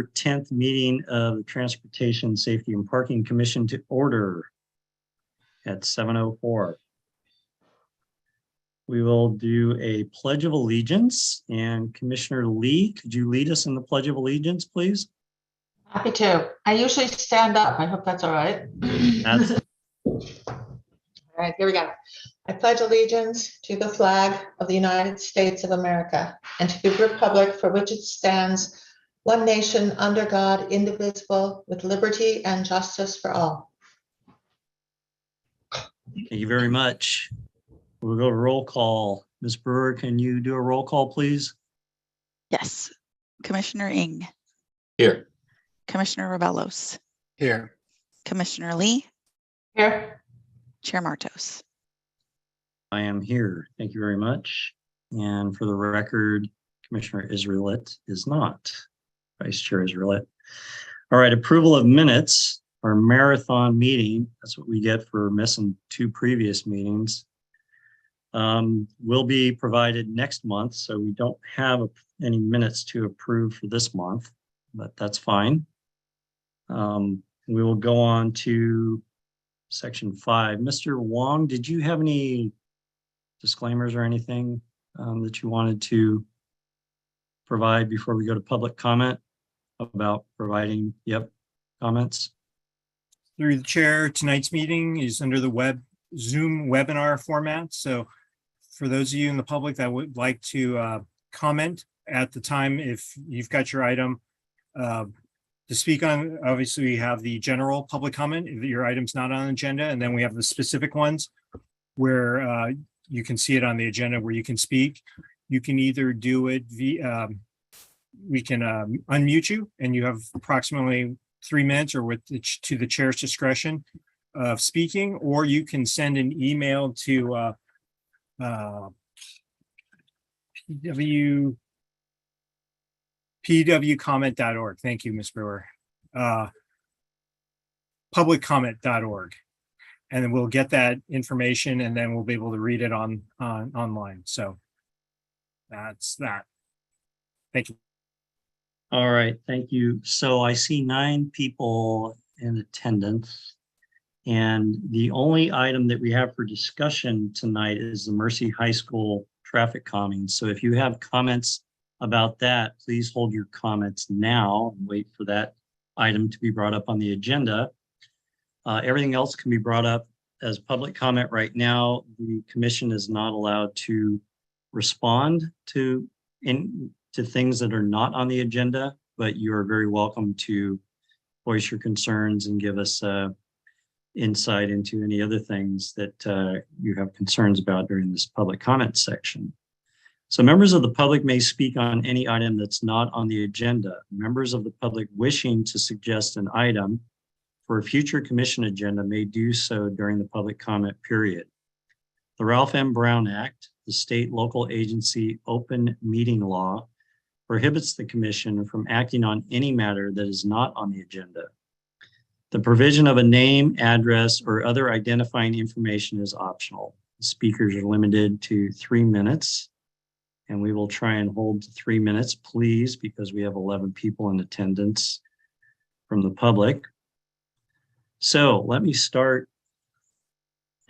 10th meeting of the Transportation Safety and Parking Commission to order at 7:04. We will do a Pledge of Allegiance, and Commissioner Lee, could you lead us in the Pledge of Allegiance, please? Happy to. I usually stand up. I hope that's all right. That's All right, here we go. I pledge allegiance to the flag of the United States of America and to the republic for which it stands, one nation under God, indivisible, with liberty and justice for all. Thank you very much. We'll go roll call. Ms. Brewer, can you do a roll call, please? Yes. Commissioner Ing. Here. Commissioner Rebellos. Here. Commissioner Lee. Here. Chair Martos. I am here. Thank you very much. And for the record, Commissioner Israelit is not. Vice Chair Israelit. All right, approval of minutes, our marathon meeting. That's what we get for missing 2 previous meetings. Will be provided next month, so we don't have any minutes to approve for this month, but that's fine. We will go on to section 5. Mr. Wong, did you have any disclaimers or anything that you wanted to provide before we go to public comment about providing, comments? Through the chair, tonight's meeting is under the Zoom webinar format. So for those of you in the public that would like to comment at the time, if you've got your item to speak on, obviously we have the general public comment if your item's not on the agenda, and then we have the specific ones where you can see it on the agenda where you can speak. You can either do it via, we can unmute you, and you have approximately 3 minutes or to the chair's discretion of speaking, or you can send an email to pwcomment.org. Thank you, Ms. Brewer. Publiccomment.org. And then we'll get that information, and then we'll be able to read it online. So that's that. Thank you. All right, thank you. So I see 9 people in attendance. And the only item that we have for discussion tonight is the Mercy High School traffic calming. So if you have comments about that, please hold your comments now and wait for that item to be brought up on the agenda. Everything else can be brought up as public comment right now. The commission is not allowed to respond to things that are not on the agenda, but you are very welcome to voice your concerns and give us insight into any other things that you have concerns about during this public comment section. So members of the public may speak on any item that's not on the agenda. Members of the public wishing to suggest an item for a future commission agenda may do so during the public comment period. The Ralph M. Brown Act, the state local agency open meeting law, prohibits the commission from acting on any matter that is not on the agenda. The provision of a name, address, or other identifying information is optional. Speakers are limited to 3 minutes, and we will try and hold to 3 minutes, please, because we have 11 people in attendance from the public. So let me start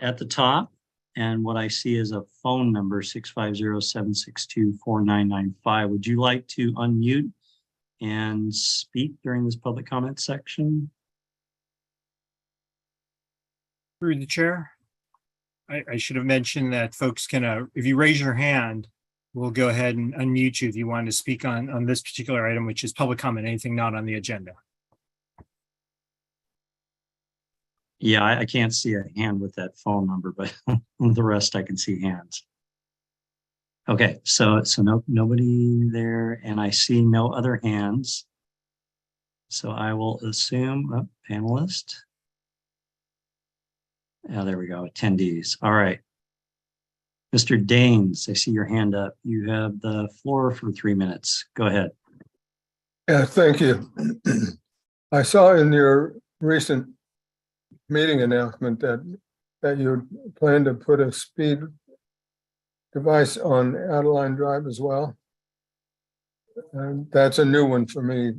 at the top, and what I see is a phone number, 650-762-4995. Would you like to unmute and speak during this public comment section? Through the chair, I should have mentioned that folks can, if you raise your hand, we'll go ahead and unmute you if you want to speak on this particular item, which is public comment, anything not on the agenda. Yeah, I can't see a hand with that phone number, but the rest I can see hands. Okay, so nobody there, and I see no other hands. So I will assume panelist. There we go, attendees. All right. Mr. Daines, I see your hand up. You have the floor for 3 minutes. Go ahead. Yeah, thank you. I saw in your recent meeting announcement that you plan to put a speed device on Adeline Drive as well. That's a new one for me.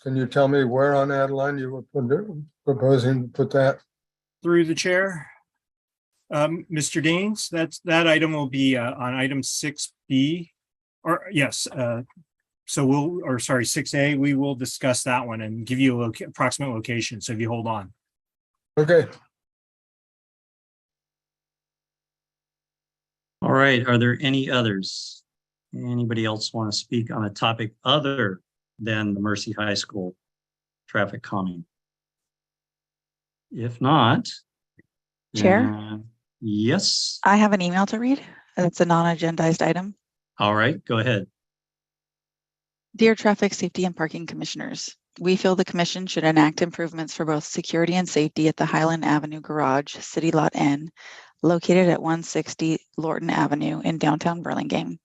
Can you tell me where on that line you were proposing to put that? Through the chair. Mr. Deans, that item will be on item 6B, or yes, so sorry, 6A, we will discuss that one and give you a approximate location. So if you hold on. Okay, All right, are there any others? Anybody else want to speak on a topic other than the Mercy High School traffic calming? If not. Chair? then- Yes, I have an email to read. It's a non-agendized item. all right, go ahead. Dear Traffic Safety and Parking Commissioners, we feel the commission should enact improvements for both security and safety at the Highland Avenue Garage, City Lot N, located at 160 Lorton Avenue in downtown Burlingame.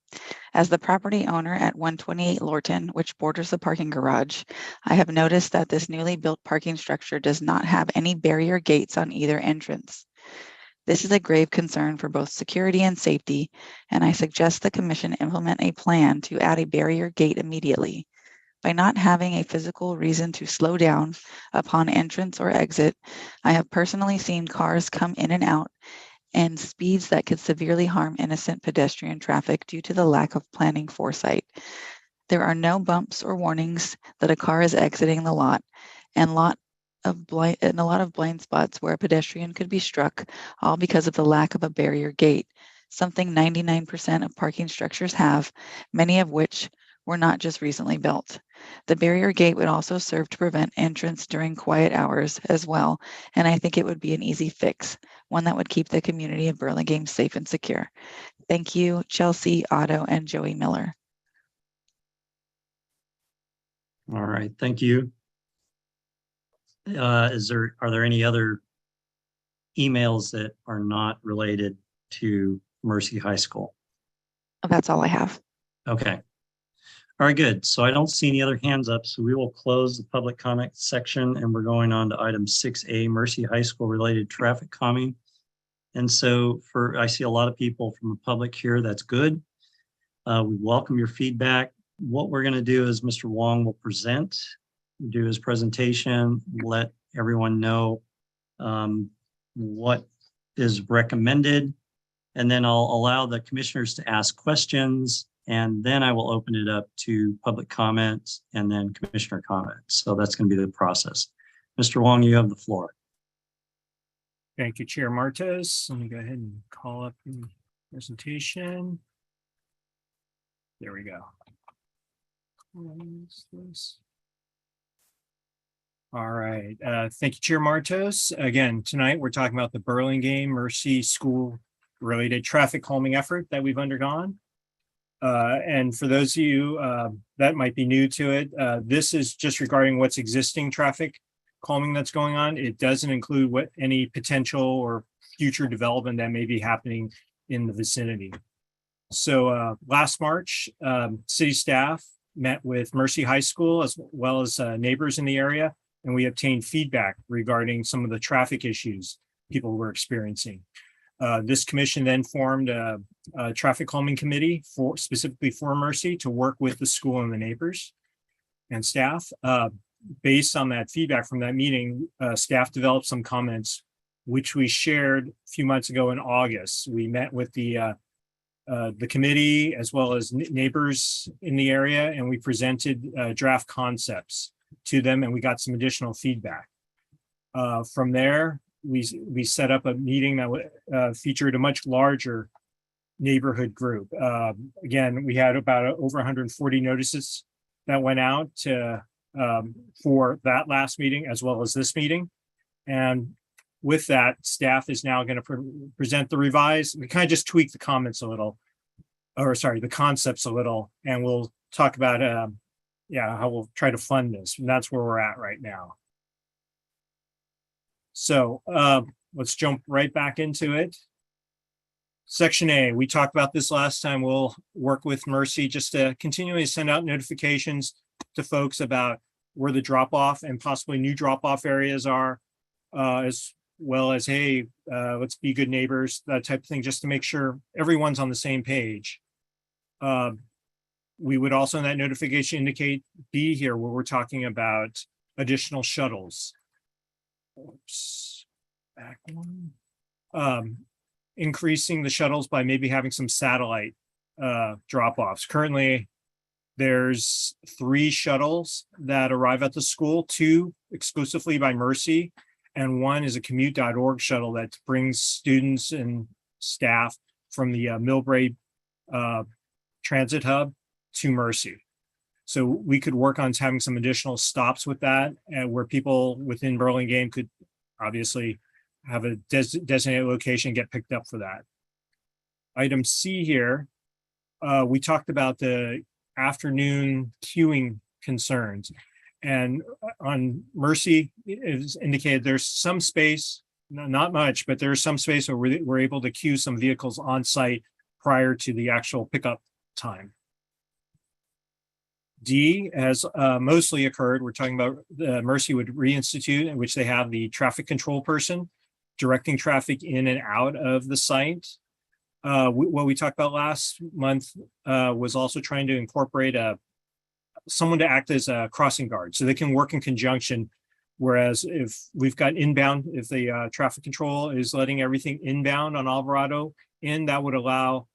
As the property owner at 128 Lorton, which borders the parking garage, I have noticed that this newly built parking structure does not have any barrier gates on either entrance. This is a grave concern for both security and safety, and I suggest the commission implement a plan to add a barrier gate immediately. By not having a physical reason to slow down upon entrance or exit, I have personally seen cars come in and out and speeds that could severely harm innocent pedestrian traffic due to the lack of planning foresight. There are no bumps or warnings that a car is exiting the lot, and a lot of blind spots where a pedestrian could be struck, all because of the lack of a barrier gate, something 99% of parking structures have, many of which were not just recently built. The barrier gate would also serve to prevent entrance during quiet hours as well, and I think it would be an easy fix, one that would keep the community of Burlingame safe and secure. Thank you, Chelsea, Otto, and Joey Miller. All right, thank you. Are there any other emails that are not related to Mercy High School? That's all I have. Okay. All right, good. So I don't see any other hands up, so we will close the public comment section and we're going on to item 6A, Mercy High School related traffic calming. And so I see a lot of people from the public here. That's good. We welcome your feedback. What we're going to do is Mr. Wong will do his presentation, let everyone know what is recommended, and then I'll allow the commissioners to ask questions, and then I will open it up to public comments and then commissioner comments. So that's going to be the process. Mr. Wong, you have the floor. Thank you, Chair Martos. Let me go ahead and call up the presentation. There we go. Close this. All right. Thank you, Chair Martos. Again, tonight we're talking about the Burlingame Mercy School related traffic calming effort that we've undergone. And for those of you that might be new to it, this is just regarding what's existing traffic calming that's going on. It doesn't include any potential or future development that may be happening in the vicinity. So last March, city staff met with Mercy High School as well as neighbors in the area, and we obtained feedback regarding some of the traffic issues people were experiencing. This commission then formed a traffic calming committee specifically for Mercy to work with the school and the neighbors and staff. Based on that feedback from that meeting, staff developed some comments, which we shared a few months ago in August. We met with the committee as well as neighbors in the area, and we presented draft concepts to them, and we got some additional feedback. From there, we set up a meeting that featured a much larger neighborhood group. Again, we had about over 140 notices that went out for that last meeting as well as this meeting. And with that, staff is now going to present the revised. We kind of just tweak the comments a little, or sorry, the concepts a little, and we'll talk about how we'll try to fund this. And that's where we're at right now. So let's jump right back into it. Section A, we talked about this last time. We'll work with Mercy just to continually send out notifications to folks about where the drop-off and possibly new drop-off areas are, as well as, hey, let's be good neighbors, that type of thing, just to make sure everyone's on the same page. We would also in that notification indicate B here where we're talking about additional shuttles. Oops, back one. Increasing the shuttles by maybe having some satellite drop-offs. Currently, there's 3 shuttles that arrive at the school, 2 exclusively by Mercy, and 1 is a commute.org shuttle that brings students and staff from the Millbrae Transit Hub to Mercy. So we could work on having some additional stops with that, where people within Burlingame could obviously have a designated location, get picked up for that. Item C here, we talked about the afternoon queuing concerns. And on Mercy, it is indicated there's some space, not much, but there's some space where we're able to queue some vehicles on site prior to the actual pickup time. D has mostly occurred. We're talking about Mercy would reinstitute, in which they have the traffic control person directing traffic in and out of the site. What we talked about last month was also trying to incorporate someone to act as a crossing guard so they can work in conjunction. Whereas if we've got inbound, if the traffic control is letting everything inbound on Alvarado in, that would allow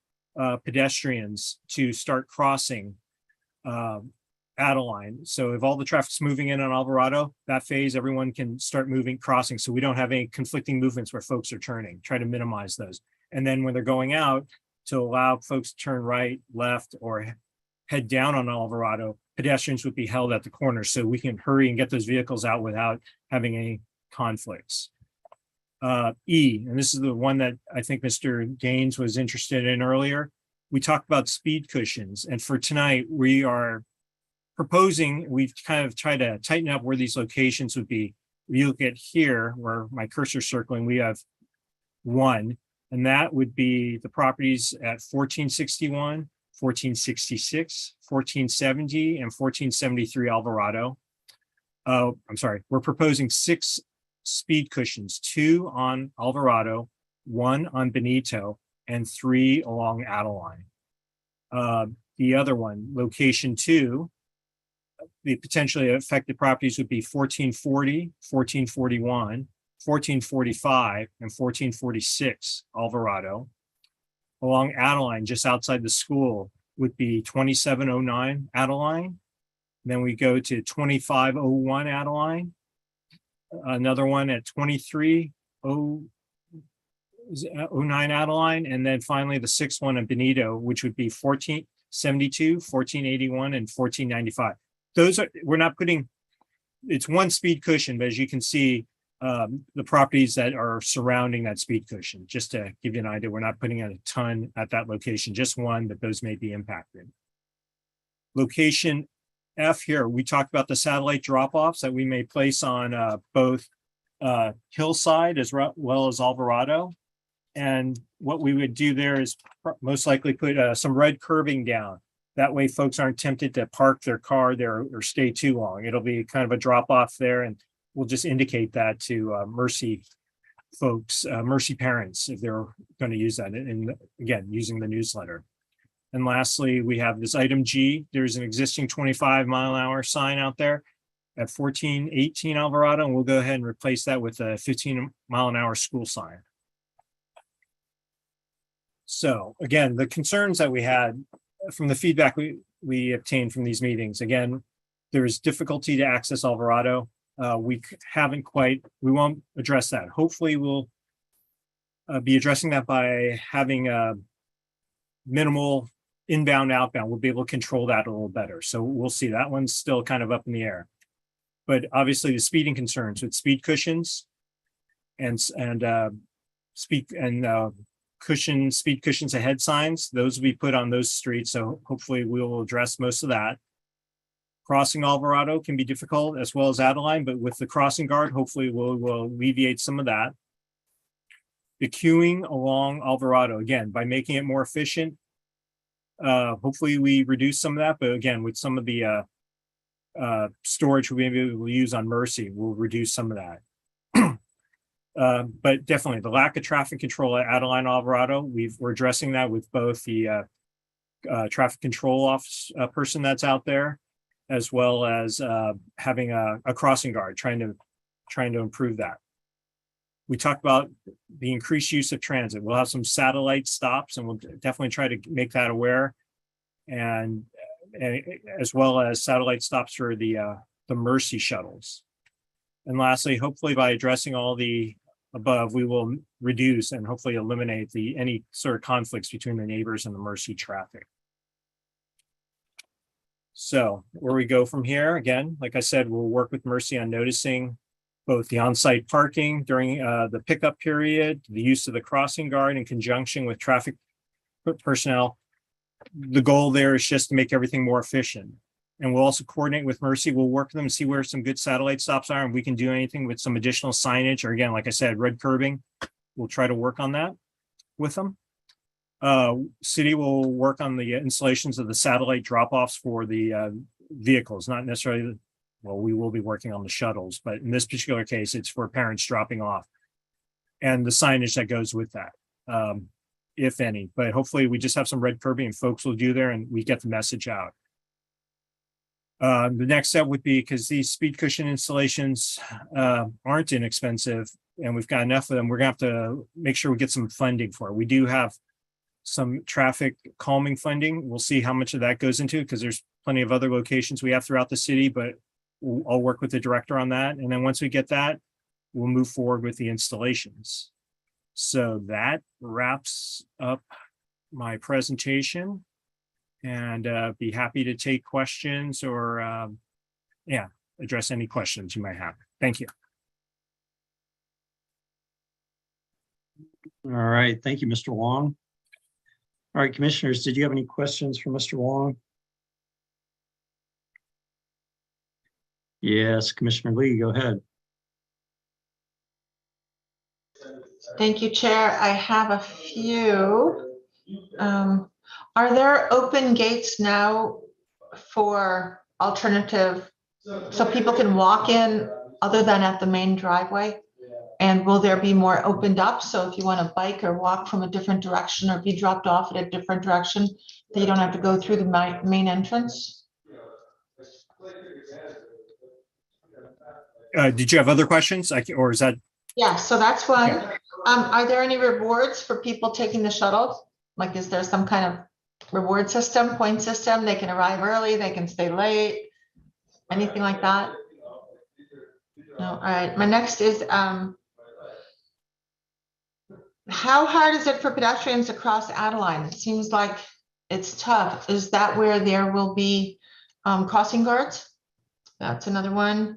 pedestrians to start crossing Adeline. So if all the traffic's moving in on Alvarado, that phase, everyone can start moving, crossing. So we don't have any conflicting movements where folks are turning, try to minimize those. And then when they're going out, to allow folks to turn right, left, or head down on Alvarado, pedestrians would be held at the corner so we can hurry and get those vehicles out without having any conflicts. E, and this is the one that I think Mr. Gaines was interested in earlier. We talked about speed cushions, and for tonight, we are proposing, we've kind of tried to tighten up where these locations would be. You look at here where my cursor's circling, we have 1, and that would be the properties at 1461, 1466, 1470, and 1473 Alvarado. I'm sorry, we're proposing 6 speed cushions, 2 on Alvarado, 1 on Benito, and 3 along Adeline. The other one, location 2, the potentially affected properties would be 1440, 1441, 1445, and 1446 Alvarado. Along Adeline, just outside the school, would be 2709 Adeline. Then we go to 2501 Adeline. Another one at 2309 Adeline. And then finally the 6th one in Benito, which would be 1472, 1481, and 1495. Those are, we're not putting, it's 1 speed cushion, but as you can see, the properties that are surrounding that speed cushion, just to give you an idea, we're not putting in a ton at that location, just 1, but those may be impacted. Location F here, we talked about the satellite drop-offs that we may place on both Hillside as well as Alvarado. And what we would do there is most likely put some red curving down. That way folks aren't tempted to park their car there or stay too long. It'll be kind of a drop off there, and we'll just indicate that to Mercy folks, Mercy parents, if they're going to use that. And again, using the newsletter. And lastly, we have this item G. There's an existing 25-mile-an-hour sign out there at 1418 Alvarado, and we'll go ahead and replace that with a 15-mile-an-hour school sign. So again, the concerns that we had from the feedback we obtained from these meetings, again, there is difficulty to access Alvarado. We won't address that. Hopefully we'll be addressing that by having a minimal inbound, outbound. We'll be able to control that a little better. So we'll see. That one's still kind of up in the air. But obviously the speeding concerns with speed cushions and speed cushions ahead signs, those will be put on those streets. So hopefully we'll address most of that. Crossing Alvarado can be difficult as well as Adeline, but with the crossing guard, hopefully we'll alleviate some of that. The queuing along Alvarado, again, by making it more efficient, hopefully we reduce some of that, but again, with some of the storage we may be able to use on Mercy, we'll reduce some of that. But definitely the lack of traffic control at Adeline Alvarado, we're addressing that with both the traffic control office person that's out there, as well as having a crossing guard, trying to improve that. We talked about the increased use of transit. We'll have some satellite stops, and we'll definitely try to make that aware, and as well as satellite stops for the Mercy shuttles. And lastly, hopefully by addressing all the above, we will reduce and hopefully eliminate any sort of conflicts between the neighbors and the Mercy traffic. So where we go from here, again, like I said, we'll work with Mercy on noticing both the on-site parking during the pickup period, the use of the crossing guard in conjunction with traffic personnel. The goal there is just to make everything more efficient. And we'll also coordinate with Mercy. We'll work with them and see where some good satellite stops are, and we can do anything with some additional signage, or again, like I said, red curbing. We'll try to work on that with them. City will work on the installations of the satellite drop-offs for the vehicles, not necessarily, well, we will be working on the shuttles, but in this particular case, it's for parents dropping off and the signage that goes with that, if any. But hopefully we just have some red curbing and folks will do there and we get the message out. The next step would be, because these speed cushion installations aren't inexpensive and we've got enough of them, we're gonna have to make sure we get some funding for it. We do have some traffic calming funding. We'll see how much of that goes into, because there's plenty of other locations we have throughout the city, but I'll work with the director on that. And then once we get that, we'll move forward with the installations. So that wraps up my presentation, and be happy to take questions or address any questions you might have. Thank you. All right, thank you, Mr. Wong. All right, commissioners, did you have any questions for Mr. Wong? Yes, Commissioner Lee, go ahead. Thank you, Chair. I have a few. Are there open gates now for alternative, so people can walk in other than at the main driveway? And will there be more opened up? So if you want to bike or walk from a different direction or be dropped off at a different direction, that you don't have to go through the main entrance? Did you have other questions? Or is that? Yeah, so that's one. Okay. Are there any rewards for people taking the shuttle? Like, is there some kind of reward system, point system? They can arrive early, they can stay late, anything like that? No, all right. My next is, how hard is it for pedestrians to cross Adeline? It seems like it's tough. Is that where there will be crossing guards? That's another one.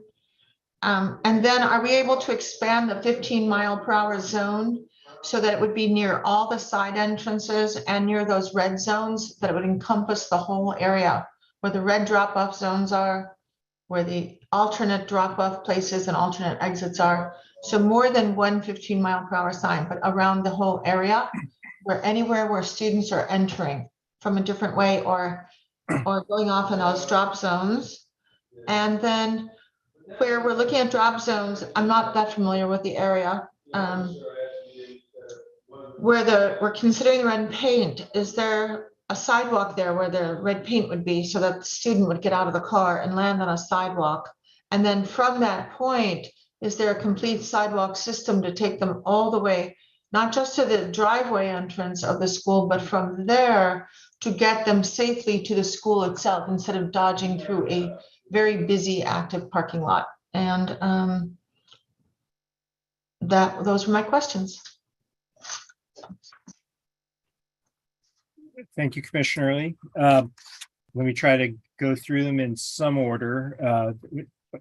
And then are we able to expand the 15-mile-per-hour zone so that it would be near all the side entrances and near those red zones, that it would encompass the whole area where the red drop-off zones are, where the alternate drop-off places and alternate exits are? So more than one 15-mile-per-hour sign, but around the whole area, where anywhere where students are entering from a different way or going off in those drop zones. And then where we're looking at drop zones, I'm not that familiar with the area, where we're considering the red paint. Is there a sidewalk there where the red paint would be, so that the student would get out of the car and land on a sidewalk? And then from that point, is there a complete sidewalk system to take them all the way, not just to the driveway entrance of the school, but from there to get them safely to the school itself, instead of dodging through a very busy, active parking lot? And those were my questions. Thank you, Commissioner Lee. Let me try to go through them in some order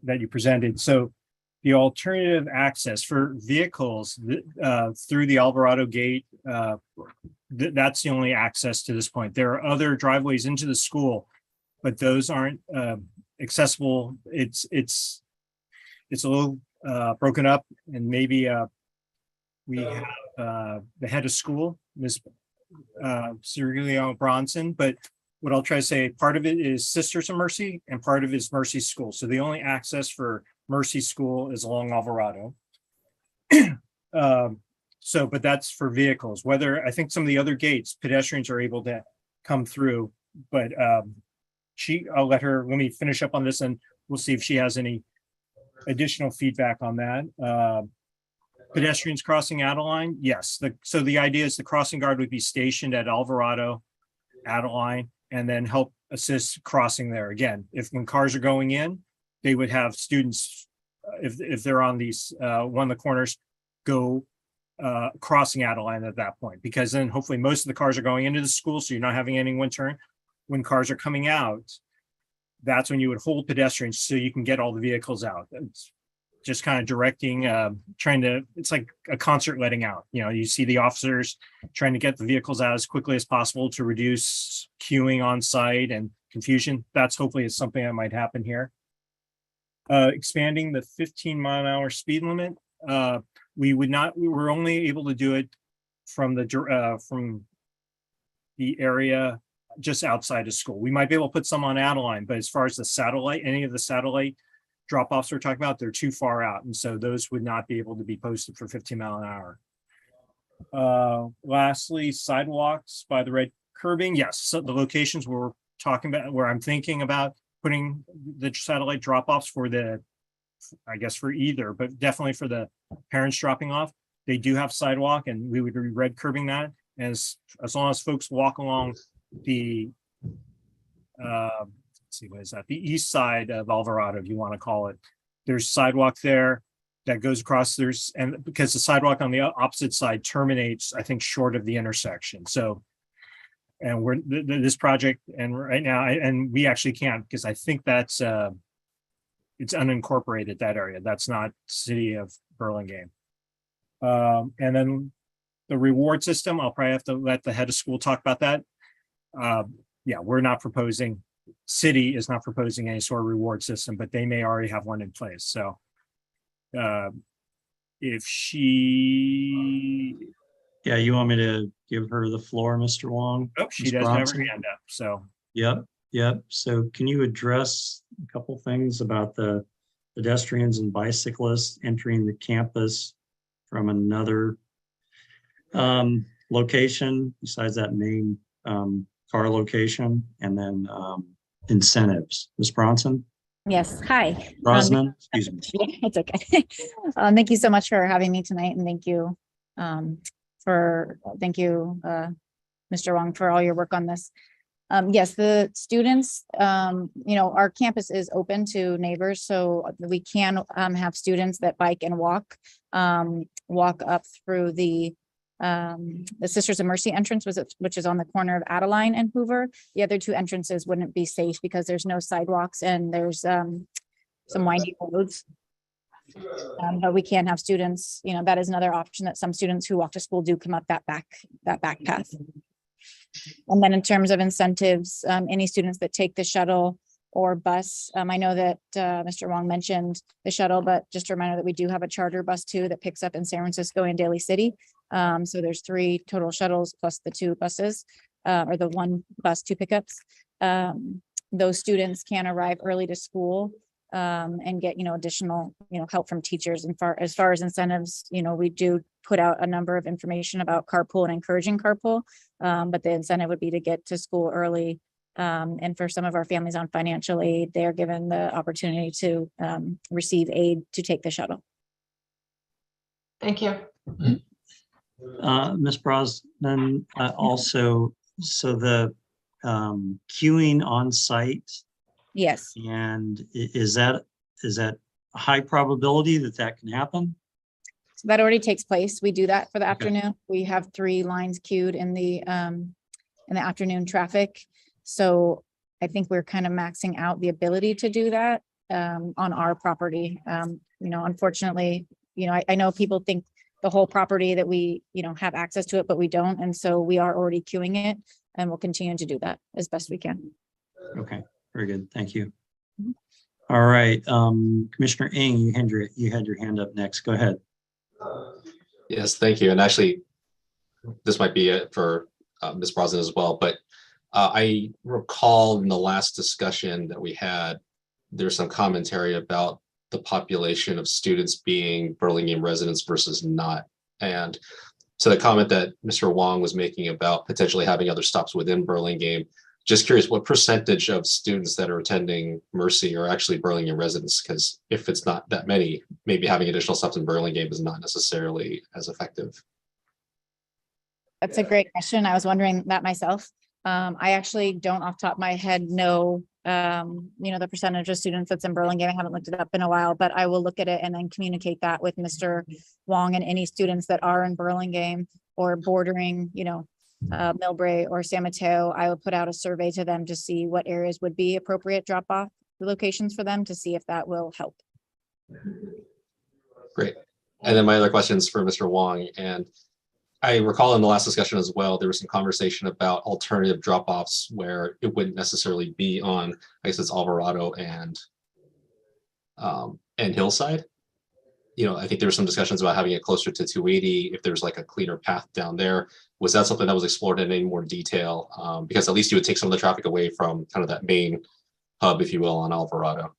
that you presented. So the alternative access for vehicles through the Alvarado Gate, that's the only access to this point. There are other driveways into the school, but those aren't accessible. It's a little broken up, and maybe we have the head of school, Ms. Cirilio Bronson, but what I'll try to say, part of it is Sisters of Mercy and part of it is Mercy School. So the only access for Mercy School is along Alvarado. But that's for vehicles. Whether, I think some of the other gates, pedestrians are able to come through, but let me finish up on this and we'll see if she has any additional feedback on that. Pedestrians crossing Adeline, yes. So the idea is the crossing guard would be stationed at Alvarado, Adeline, and then help assist crossing there. Again, when cars are going in, they would have students, if they're on these one of the corners, go crossing Adeline at that point, because then hopefully most of the cars are going into the school, so you're not having anyone turn. When cars are coming out, that's when you would hold pedestrians so you can get all the vehicles out. It's just kind of directing, it's like a concert letting out. You see the officers trying to get the vehicles out as quickly as possible to reduce queuing on site and confusion. That's hopefully is something that might happen here. Expanding the 15-mile-an-hour speed limit. We were only able to do it from the area just outside of school. We might be able to put some on Adeline, but as far as any of the satellite drop-offs we're talking about, they're too far out. And so those would not be able to be posted for 15 mile an hour. Lastly, sidewalks by the red curbing. Yes, so the locations we're talking about, where I'm thinking about putting the satellite drop-offs for either, but definitely for the parents dropping off, they do have sidewalk and we would be red curbing that. As long as folks walk along the the east side of Alvarado, if you want to call it, there's sidewalk there that goes across. And because the sidewalk on the opposite side terminates, I think, short of the intersection. So, and this project, and right now, and we actually can't, because I think that's it's unincorporated, that area. That's not city of Burlingame. And then the reward system, I'll probably have to let the head of school talk about that. We're not proposing, city is not proposing any sort of reward system, but they may already have one in place. So if she... Yeah, you want me to give her the floor, Mr. Wong? Oh, she Ms. does have her Bronson? hand up, so. Yep. So can you address a couple things about the pedestrians and bicyclists entering the campus from another location besides that main car location, and then incentives? Ms. Bronson? Yes, hi. Brosnan, excuse me. Yeah, it's okay. Thank you so much for having me tonight, and thank you, Mr. Wong, for all your work on this. Yes, the students, our campus is open to neighbors, so we can have students that bike and walk up through the Sisters of Mercy entrance, which is on the corner of Adeline and Hoover. The other two entrances wouldn't be safe because there's no sidewalks and there's some winding roads. But we can have students, that is another option, that some students who walk to school do come up that back path. And then in terms of incentives, any students that take the shuttle or bus, I know that Mr. Wong mentioned the shuttle, but just a reminder that we do have a charter bus too that picks up in San Francisco and Daly City. So there's 3 total shuttles plus the 2 buses, or the 1 bus, 2 pickups. Those students can arrive early to school and get, additional, help from teachers. And as far as incentives, we do put out a number of information about carpool and encouraging carpool, but the incentive would be to get to school early. And for some of our families on financial aid, they are given the opportunity to receive aid to take the shuttle. Thank you. Ms. Brosnan, also, so the queuing on site, Yes. and is that a high probability that can happen? So that already takes place. We do that for the afternoon. We have 3 lines queued in the afternoon traffic. So I think we're kind of maxing out the ability to do that on our property. Unfortunately, I know people think the whole property that we, have access to it, but we don't. And so we are already queuing it, and we'll continue to do that as best we can. Okay, very good. Thank you. All right, Commissioner Ng, you had your hand up next. Go ahead. Yes, thank you. And actually, this might be it for Ms. Brosnan as well, but I recall in the last discussion that we had, there's some commentary about the population of students being Burlingame residents versus not. And to the comment that Mr. Wong was making about potentially having other stops within Burlingame, just curious what percentage of students that are attending Mercy are actually Burlingame residents? Because if it's not that many, maybe having additional stops in Burlingame is not necessarily as effective. That's a great question. I was wondering that myself. I actually don't off the top of my head know, the percentage of students that's in Burlingame. I haven't looked it up in a while, but I will look at it and then communicate that with Mr. Wong and any students that are in Burlingame or bordering, Millbrae or San Mateo. I will put out a survey to them to see what areas would be appropriate drop-off locations for them to see if that will help. Great. And then my other questions for Mr. Wong, and I recall in the last discussion as well, there was some conversation about alternative drop-offs where it wouldn't necessarily be on, I guess it's Alvarado and Hillside. I think there were some discussions about having it closer to 280 if there's like a cleaner path down there. Was that something that was explored in any more detail? Because at least you would take some of the traffic away from kind of that main hub, if you will, on Alvarado.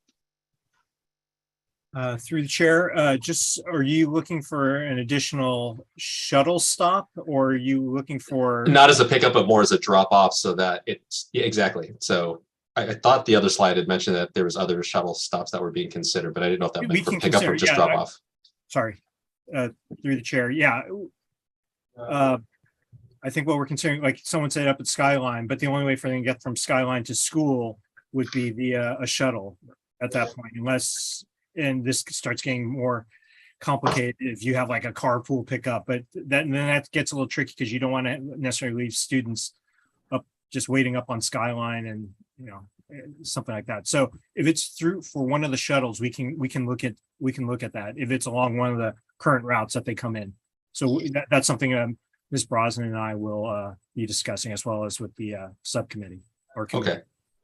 Through the chair, are you looking for an additional shuttle stop, or are you looking for? Not as a pickup, but more as a drop off, so that it's exactly. So I thought the other slide had mentioned that there was other shuttle stops that were being considered, but I didn't know if that meant for pickup or just drop off. Sorry, through the chair. Yeah. I think what we're considering, like someone said up at Skyline, but the only way for them to get from Skyline to school would be via a shuttle at that point, unless. And this starts getting more complicated if you have like a carpool pickup, but then that gets a little tricky because you don't want to necessarily leave students up just waiting up on Skyline and something like that. So if it's through for one of the shuttles, we can look at that if it's along one of the current routes that they come in. So that's something Ms. Brosnan and I will be discussing as well as with the subcommittee or committee. Okay.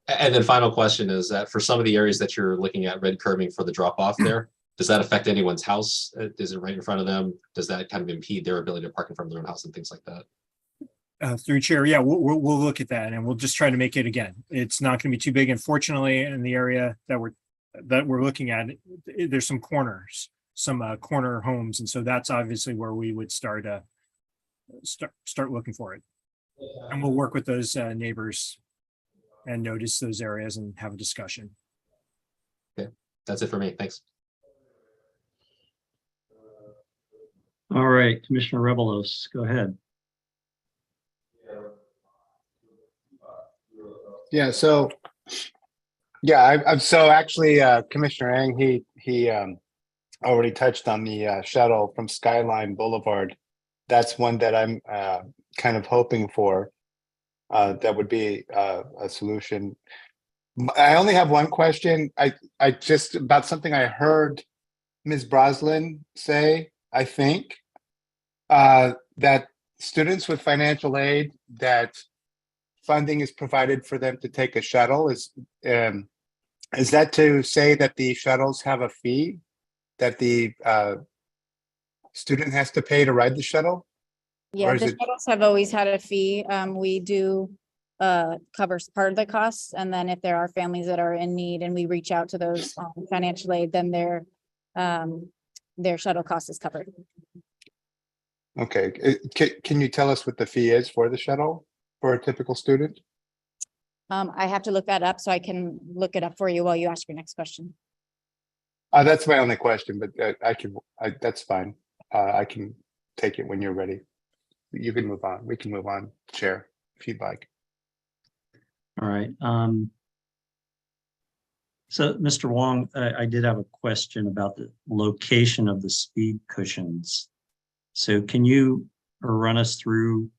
And then final question is that for some of the areas that you're looking at red curbing for the drop off there, does that affect anyone's house? Is it right in front of them? Does that kind of impede their ability to park in front of their own house and things like that? Through chair, yeah, we'll look at that and we'll just try to make it again. It's not going to be too big. Unfortunately, in the area that we're looking at, there's some corners, some corner homes, and so that's obviously where we would start looking for it. And we'll work with those neighbors and notice those areas and have a discussion. Okay, that's it for me. Thanks. All right, Commissioner Rebelos, go ahead. Yeah, so actually Commissioner Eng, he already touched on the shuttle from Skyline Boulevard. That's one that I'm kind of hoping for. That would be a solution. I only have one question. I just about something I heard Ms. Brosnan say, I think, that students with financial aid, that funding is provided for them to take a shuttle. Is that to say that the shuttles have a fee that the student has to pay to ride the shuttle? Yeah, the shuttles have always had a fee. We do covers part of the costs, and then if there are families that are in need and we reach out to those financial aid, then their shuttle cost is covered. Okay, can you tell us what the fee is for the shuttle for a typical student? I have to look that up, so I can look it up for you while you ask your next question. That's my only question, but that's fine. I can take it when you're ready. You can move on. We can move on, Chair, if you'd like. All right. So, Mr. Wong, I did have a question about the location of the speed cushions. So can you run us through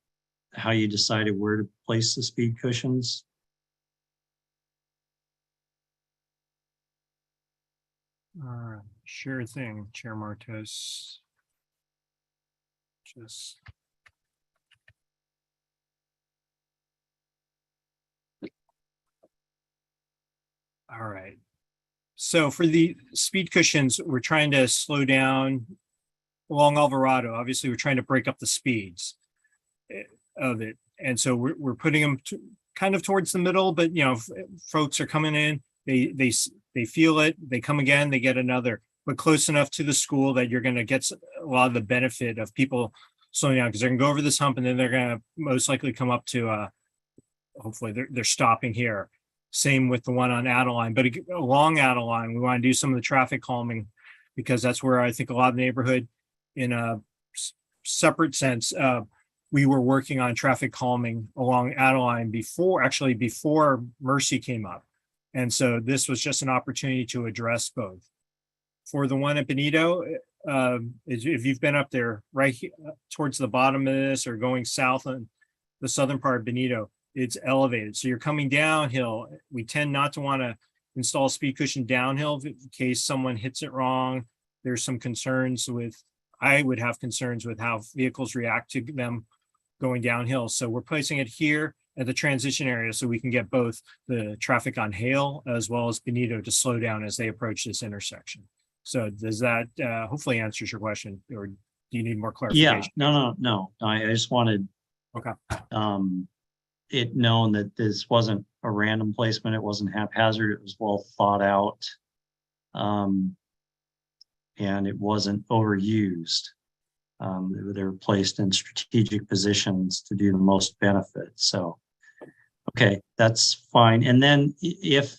how you decided where to place the speed cushions? Sure thing, Chair Martos. Just. All right. So for the speed cushions, we're trying to slow down along Alvarado. Obviously, we're trying to break up the speeds of it. And so we're putting them kind of towards the middle, but folks are coming in, they feel it, they come again, they get another, but close enough to the school that you're going to get a lot of the benefit of people slowing down because they're gonna go over this hump and then they're gonna most likely come up to hopefully they're stopping here. Same with the one on Adeline, but along Adeline, we want to do some of the traffic calming because that's where I think a lot of neighborhood in a separate sense, we were working on traffic calming along Adeline before Mercy came up. And so this was just an opportunity to address both. For the one at Benito, if you've been up there towards the bottom of this or going south on the southern part of Benito, it's elevated. So you're coming downhill. We tend not to want to install a speed cushion downhill in case someone hits it wrong. There's some concerns I would have concerns with how vehicles react to them going downhill. So we're placing it here at the transition area so we can get both the traffic on Hale as well as Benito to slow down as they approach this intersection. So does that hopefully answers your question, or do you need more clarification? Yeah, no. I just wanted Okay. It known that this wasn't a random placement. It wasn't haphazard. It was well thought out. And it wasn't overused. They were placed in strategic positions to do the most benefit. So, okay, that's fine. And then if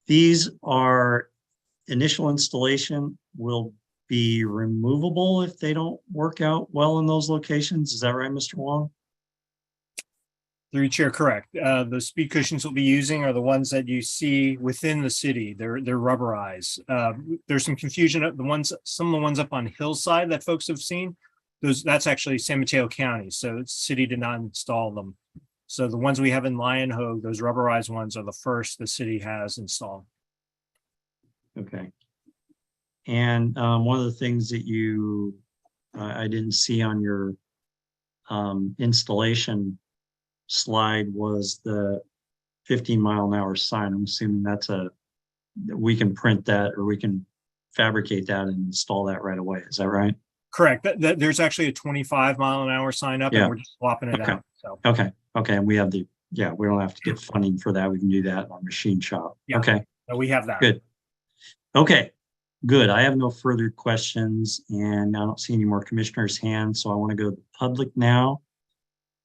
these are initial installation, will be removable if they don't work out well in those locations. Is that right, Mr. Wong? Through chair, correct. The speed cushions we'll be using are the ones that you see within the city. They're rubberized. There's some confusion. Some of the ones up on Hillside that folks have seen, that's actually San Mateo County. So the city did not install them. So the ones we have in Lion Hogue, those rubberized ones are the first the city has installed. Okay. And one of the things that I didn't see on your installation slide was the 15-mile-an-hour sign. I'm assuming we can print that or we can fabricate that and install that right away. Is that right? Correct. There's actually a 25-mile-an-hour sign up, Yeah. and we're just swapping it Okay. out. So Okay. And we have we don't have to get funding for that. We can do that in our machine shop. Yeah. Okay. so we have that. Good. Okay, good. I have no further questions and I don't see any more commissioners' hands, so I want to go to the public now.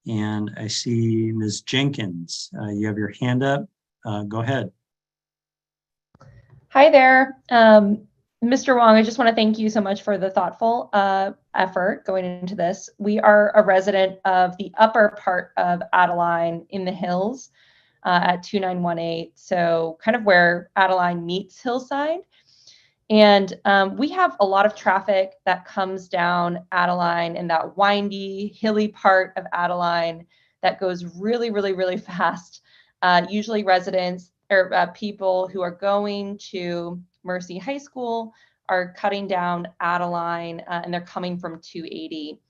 And I see Ms. Jenkins, you have your hand up. Go ahead. Hi there. Mr. Wong, I just want to thank you so much for the thoughtful effort going into this. We are a resident of the upper part of Adeline in the hills at 2918, so kind of where Adeline meets Hillside. And we have a lot of traffic that comes down Adeline in that windy, hilly part of Adeline that goes really, really, really fast. Usually residents or people who are going to Mercy High School are cutting down Adeline and they're coming from 280.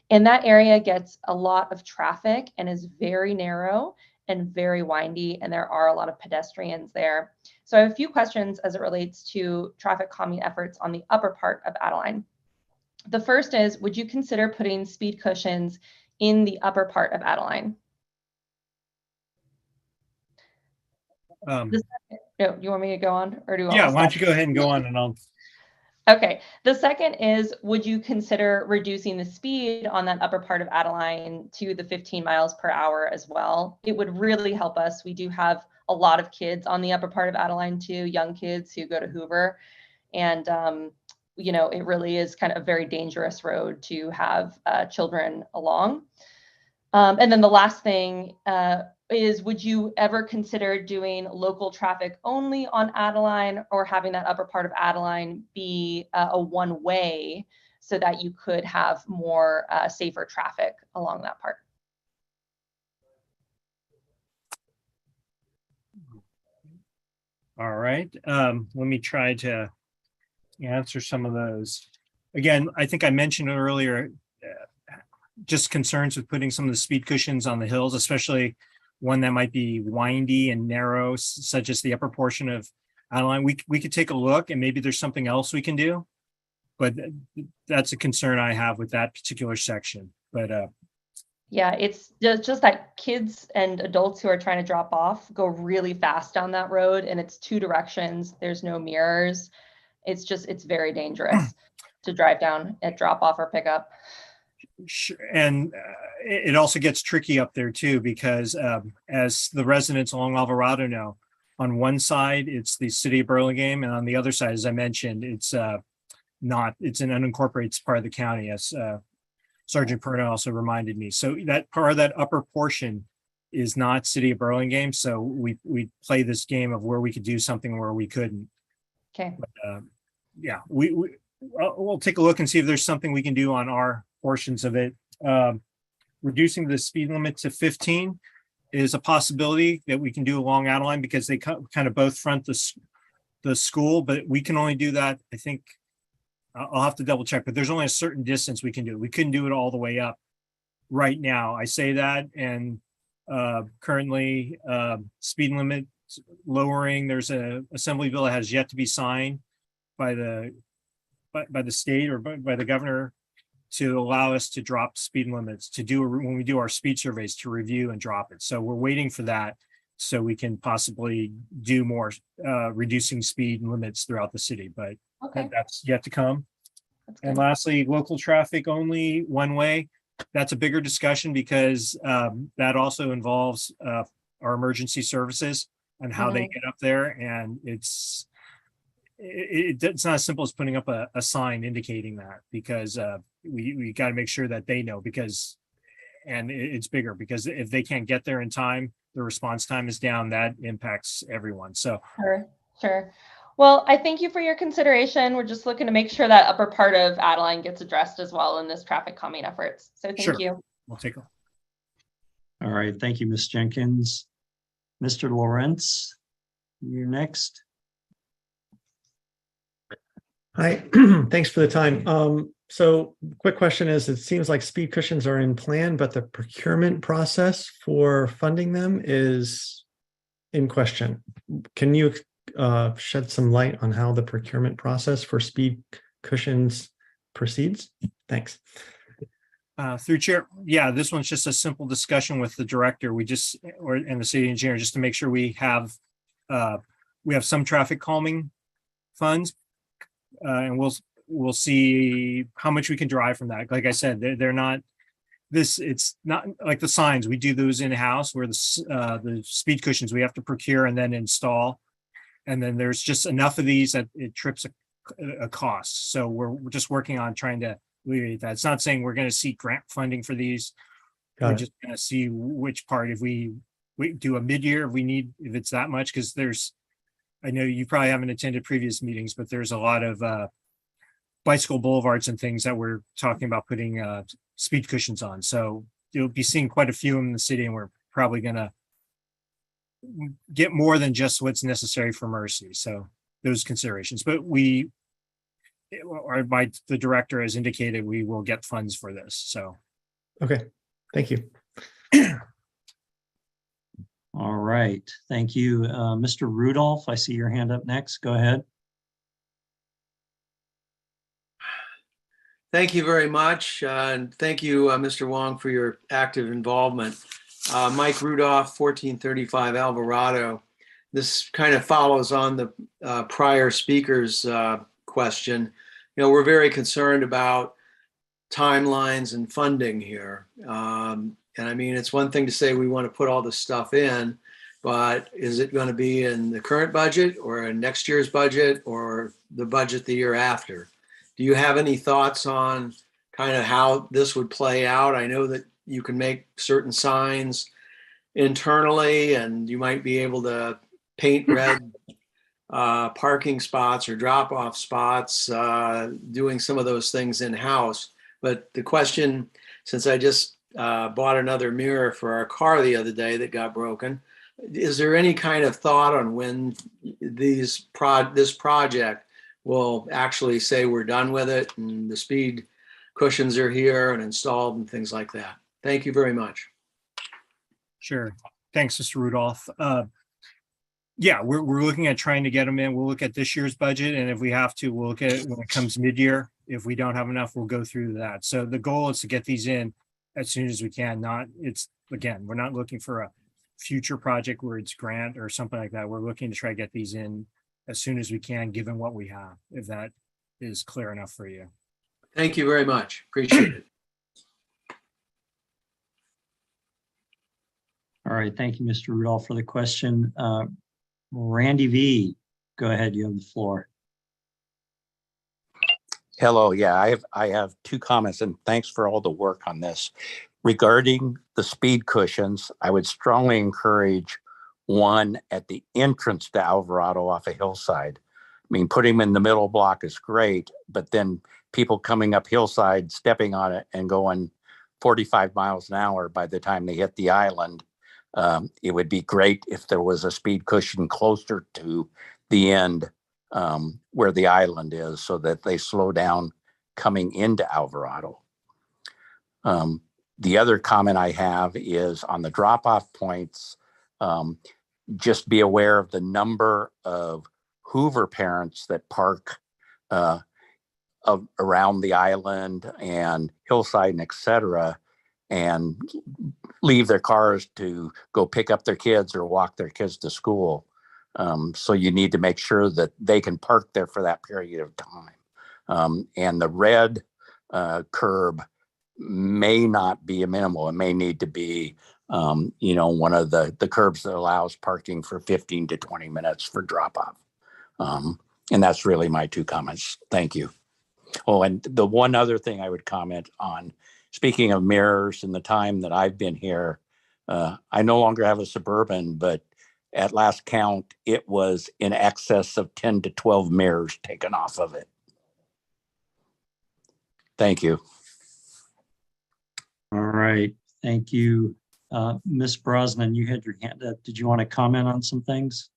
And that area gets a lot of traffic and is very narrow and very windy, and there are a lot of pedestrians there. So I have a few questions as it relates to traffic calming efforts on the upper part of Adeline. The first is, would you consider putting speed cushions in the upper part of Adeline? No, you want me to go on, or do you want Yeah, me to why don't stop? you go ahead and go on and I'll. Okay. The second is, would you consider reducing the speed on that upper part of Adeline to the 15 miles per hour as well? It would really help us. We do have a lot of kids on the upper part of Adeline too, young kids who go to Hoover. And, you know, it really is kind of a very dangerous road to have children along. And then the last thing is, would you ever consider doing local traffic only on Adeline, or having that upper part of Adeline be a one-way so that you could have more safer traffic along that part? All right. Let me try to answer some of those. Again, I think I mentioned earlier, just concerns with putting some of the speed cushions on the hills, especially one that might be windy and narrow, such as the upper portion of Adeline. We could take a look and maybe there's something else we can do, but that's a concern I have with that particular section. But yeah, it's just that kids and adults who are trying to drop off go really fast down that road, and it's two directions. There's no mirrors. It's very dangerous to drive down at drop off or pick up. And it also gets tricky up there too, because as the residents along Alvarado know, on one side, it's the city of Burlingame, and on the other side, as I mentioned, it's not, it's an unincorporated, it's part of the county, as Sergeant Perna also reminded me. So that part of that upper portion is not city of Burlingame. So we play this game of where we could do something where we couldn't. Okay. Yeah, we'll take a look and see if there's something we can do on our portions of it. Reducing the speed limit to 15 is a possibility that we can do along Adeline, because they kind of both front the school, but we can only do that, I think, I'll have to double check, but there's only a certain distance we can do. We couldn't do it all the way up right now. I say that, and currently speed limit lowering, there's a assembly bill that has yet to be signed by the state or by the governor to allow us to drop speed limits, to do when we do our speed surveys, to review and drop it. So we're waiting for that so we can possibly do more reducing speed limits throughout the city, but Okay. that's yet to come. That's And good. lastly, local traffic only one way. That's a bigger discussion, because that also involves our emergency services and how they get up there. And it's not as simple as putting up a sign indicating that, because we got to make sure that they know, because, and it's bigger, because if they can't get there in time, the response time is down, that impacts everyone. So Sure. Well, I thank you for your consideration. We're just looking to make sure that upper part of Adeline gets addressed as well in this traffic calming efforts. So thank Sure. you. we'll take a All right, thank you, Ms. Jenkins. Mr. Lawrence, you're next. Hi, thanks for the time. So quick question is, it seems like speed cushions are in plan, but the procurement process for funding them is in question. Can you shed some light on how the procurement process for speed cushions proceeds? Thanks. Through chair, yeah, this one's just a simple discussion with the director. And the city engineer, just to make sure we have some traffic calming funds. And we'll see how much we can derive from that. Like I said, they're not it's not like the signs. We do those in-house, where the speed cushions we have to procure and then install. And then there's just enough of these that it trips a cost. So we're just working on trying to alleviate that. It's not saying we're going to seek grant funding for these. Got We're it. just going to see which part, if we do a mid-year, if it's that much, because I know you probably haven't attended previous meetings, but there's a lot of bicycle boulevards and things that we're talking about putting speed cushions on. So you'll be seeing quite a few in the city, and we're probably going to get more than just what's necessary for Mercy. So those considerations, but the director has indicated we will get funds for this. So. Okay, thank you. All right, thank you. Mr. Rudolph, I see your hand up next. Go ahead. Thank you very much. And thank you, Mr. Wong, for your active involvement. Mike Rudolph, 1435 Alvarado. This kind of follows on the prior speaker's question. You know, we're very concerned about timelines and funding here. And I mean, it's one thing to say we want to put all this stuff in, but is it going to be in the current budget or in next year's budget or the budget the year after? Do you have any thoughts on kind of how this would play out? I know that you can make certain signs internally, and you might be able to paint red parking spots or drop-off spots, doing some of those things in-house. But the question, since I just bought another mirror for our car the other day that got broken, is there any kind of thought on when this project will actually say we're done with it and the speed cushions are here and installed and things like that? Thank you very much. Sure. Thanks, Mr. Rudolph. Yeah, we're looking at trying to get them in. We'll look at this year's budget, and if we have to, we'll look at it when it comes mid-year. If we don't have enough, we'll go through that. So the goal is to get these in as soon as we can. Again, we're not looking for a future project where it's grant or something like that. We're looking to try to get these in as soon as we can, given what we have, if that is clear enough for you. Thank you very much. Appreciate it. right, thank you, Mr. Rudolph, for the question. Randy V, go ahead, you have the floor. Hello, yeah, I have two comments and thanks for all the work on this. Regarding the speed cushions, I would strongly encourage one at the entrance to Alvarado off a hillside. I mean, putting them in the middle block is great, but then people coming up hillside, stepping on it and going 45 miles an hour by the time they hit the island. It would be great if there was a speed cushion closer to the end where the island is so that they slow down coming into Alvarado. The other comment I have is on the drop-off points, just be aware of the number of Hoover parents that park around the island and hillside and et cetera, and leave their cars to go pick up their kids or walk their kids to school. So you need to make sure that they can park there for that period of time. And the red curb may not be a minimal. It may need to be, one of the curbs that allows parking for 15 to 20 minutes for drop off. And that's really my two comments. Thank you. Oh, and the one other thing I would comment on, speaking of mirrors and the time that I've been here, I no longer have a Suburban, but at last count, it was in excess of 10 to 12 mirrors taken off of it. Thank you. All right, thank you. Ms. Brosnan, you had your hand up. Did you want to comment on some things?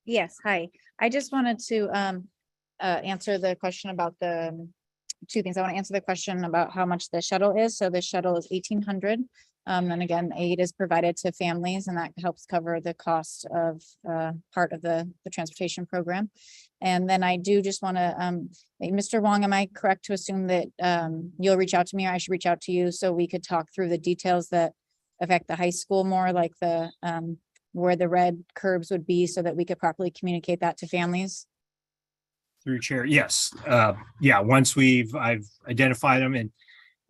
Yes, hi. I just wanted to answer the question about the two things. I want to answer the question about how much the shuttle is. So the shuttle is 1,800. And again, aid is provided to families and that helps cover the cost of part of the transportation program. And then I do just want to, Mr. Wong, am I correct to assume that you'll reach out to me or I should reach out to you so we could talk through the details that affect the high school more, like the where the red curbs would be so that we could properly communicate that to families? Through chair, yes. Yeah, once I've identified them, and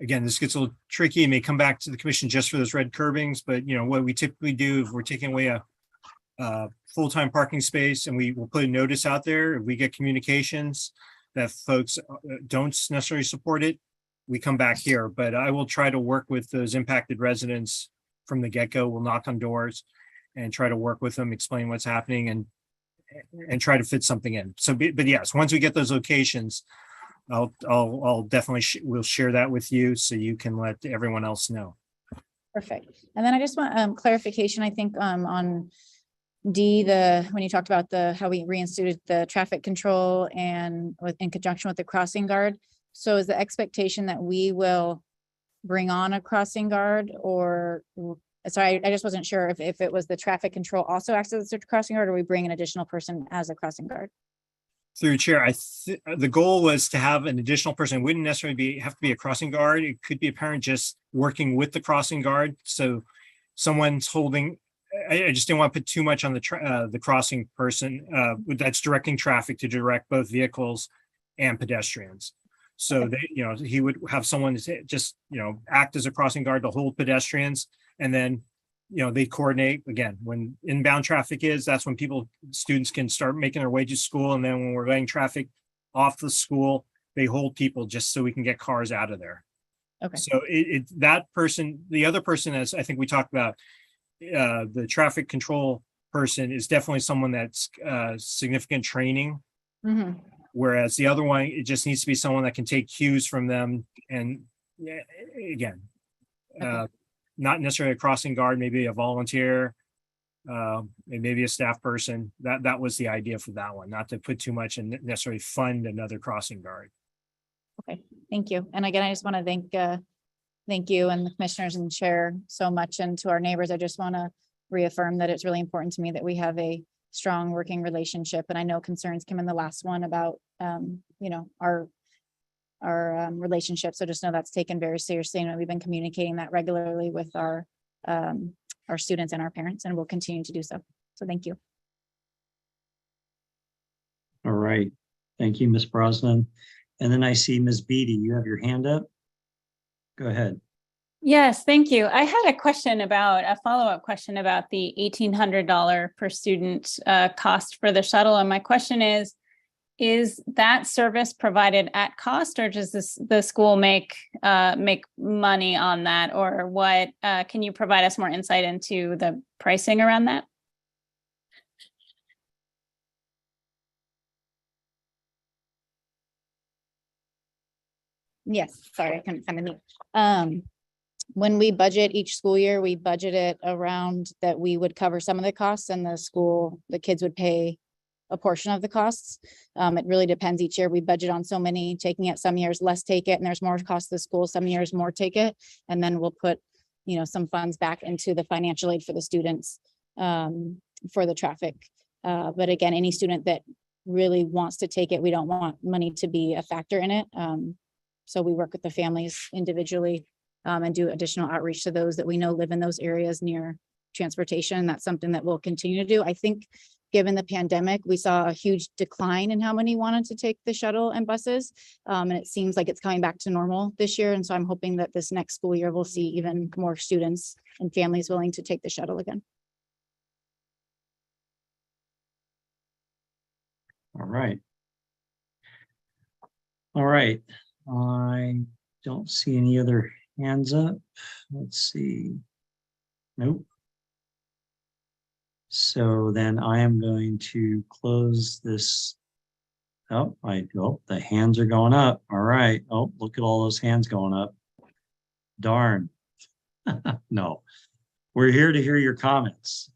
again, this gets a little tricky. It may come back to the commission just for those red curbings, but what we typically do if we're taking away a full-time parking space and we will put a notice out there, if we get communications that folks don't necessarily support it, we come back here. But I will try to work with those impacted residents from the get-go. We'll knock on doors and try to work with them, explain what's happening and try to fit something in. So, but yes, once we get those locations, I'll definitely we'll share that with you so you can let everyone else know. Perfect. And then I just want clarification, I think on D, when you talked about how we reinstituted the traffic control and in conjunction with the crossing guard. So is the expectation that we will bring on a crossing guard or, sorry, I just wasn't sure if it was the traffic control also acts as a crossing guard or we bring an additional person as a crossing guard? Through chair, the goal was to have an additional person. It wouldn't necessarily have to be a crossing guard. It could be a parent just working with the crossing guard. So someone's holding, I just didn't want to put too much on the crossing person that's directing traffic to direct both vehicles and pedestrians. So they, he would have someone just, act as a crossing guard to hold pedestrians. And then, they coordinate again, when inbound traffic is, that's when students can start making their way to school. And then when we're letting traffic off the school, they hold people just so we can get cars out of there. Okay. So that person, the other person, as I think we talked about, the traffic control person is definitely someone that's significant training. Mm-hmm. Whereas the other one, it just needs to be someone that can take cues from them. And again, okay. Not necessarily a crossing guard, maybe a volunteer, and maybe a staff person. That was the idea for that one, not to put too much and necessarily fund another crossing guard. Okay, thank you. And again, I just want to thank you and the commissioners and chair so much. And to our neighbors, I just want to reaffirm that it's really important to me that we have a strong working relationship. And I know concerns came in the last one about, our relationship. So just know that's taken very seriously. And we've been communicating that regularly with our students and our parents, and we'll continue to do so. So thank you. All right. Thank you, Ms. Brosnan. And then I see Ms. Beatty, you have your hand up. Go ahead. Yes, thank you. I had a follow-up question about the $1,800 per student cost for the shuttle. And my question is that service provided at cost, or does the school make money on that, or what? Can you provide us more insight into the pricing around that? Yes, sorry, I couldn't find the name. When we budget each school year, we budget it around that we would cover some of the costs and the kids would pay a portion of the costs. It really depends each year. We budget on so many, taking it some years, less take it, and there's more cost to the school, some years more take it. And then we'll put, some funds back into the financial aid for the students for the traffic. But again, any student that really wants to take it, we don't want money to be a factor in it. So we work with the families individually and do additional outreach to those that we know live in those areas near transportation. That's something that we'll continue to do. I think given the pandemic, we saw a huge decline in how many wanted to take the shuttle and buses. And it seems like it's coming back to normal this year. And so I'm hoping that this next school year, we'll see even more students and families willing to take the shuttle again. All right. All right. I don't see any other hands up. Let's see. Nope. So then I am going to close this. Oh, the hands are going up. All right. Oh, look at all those hands going up. Darn. No, we're here to hear your comments.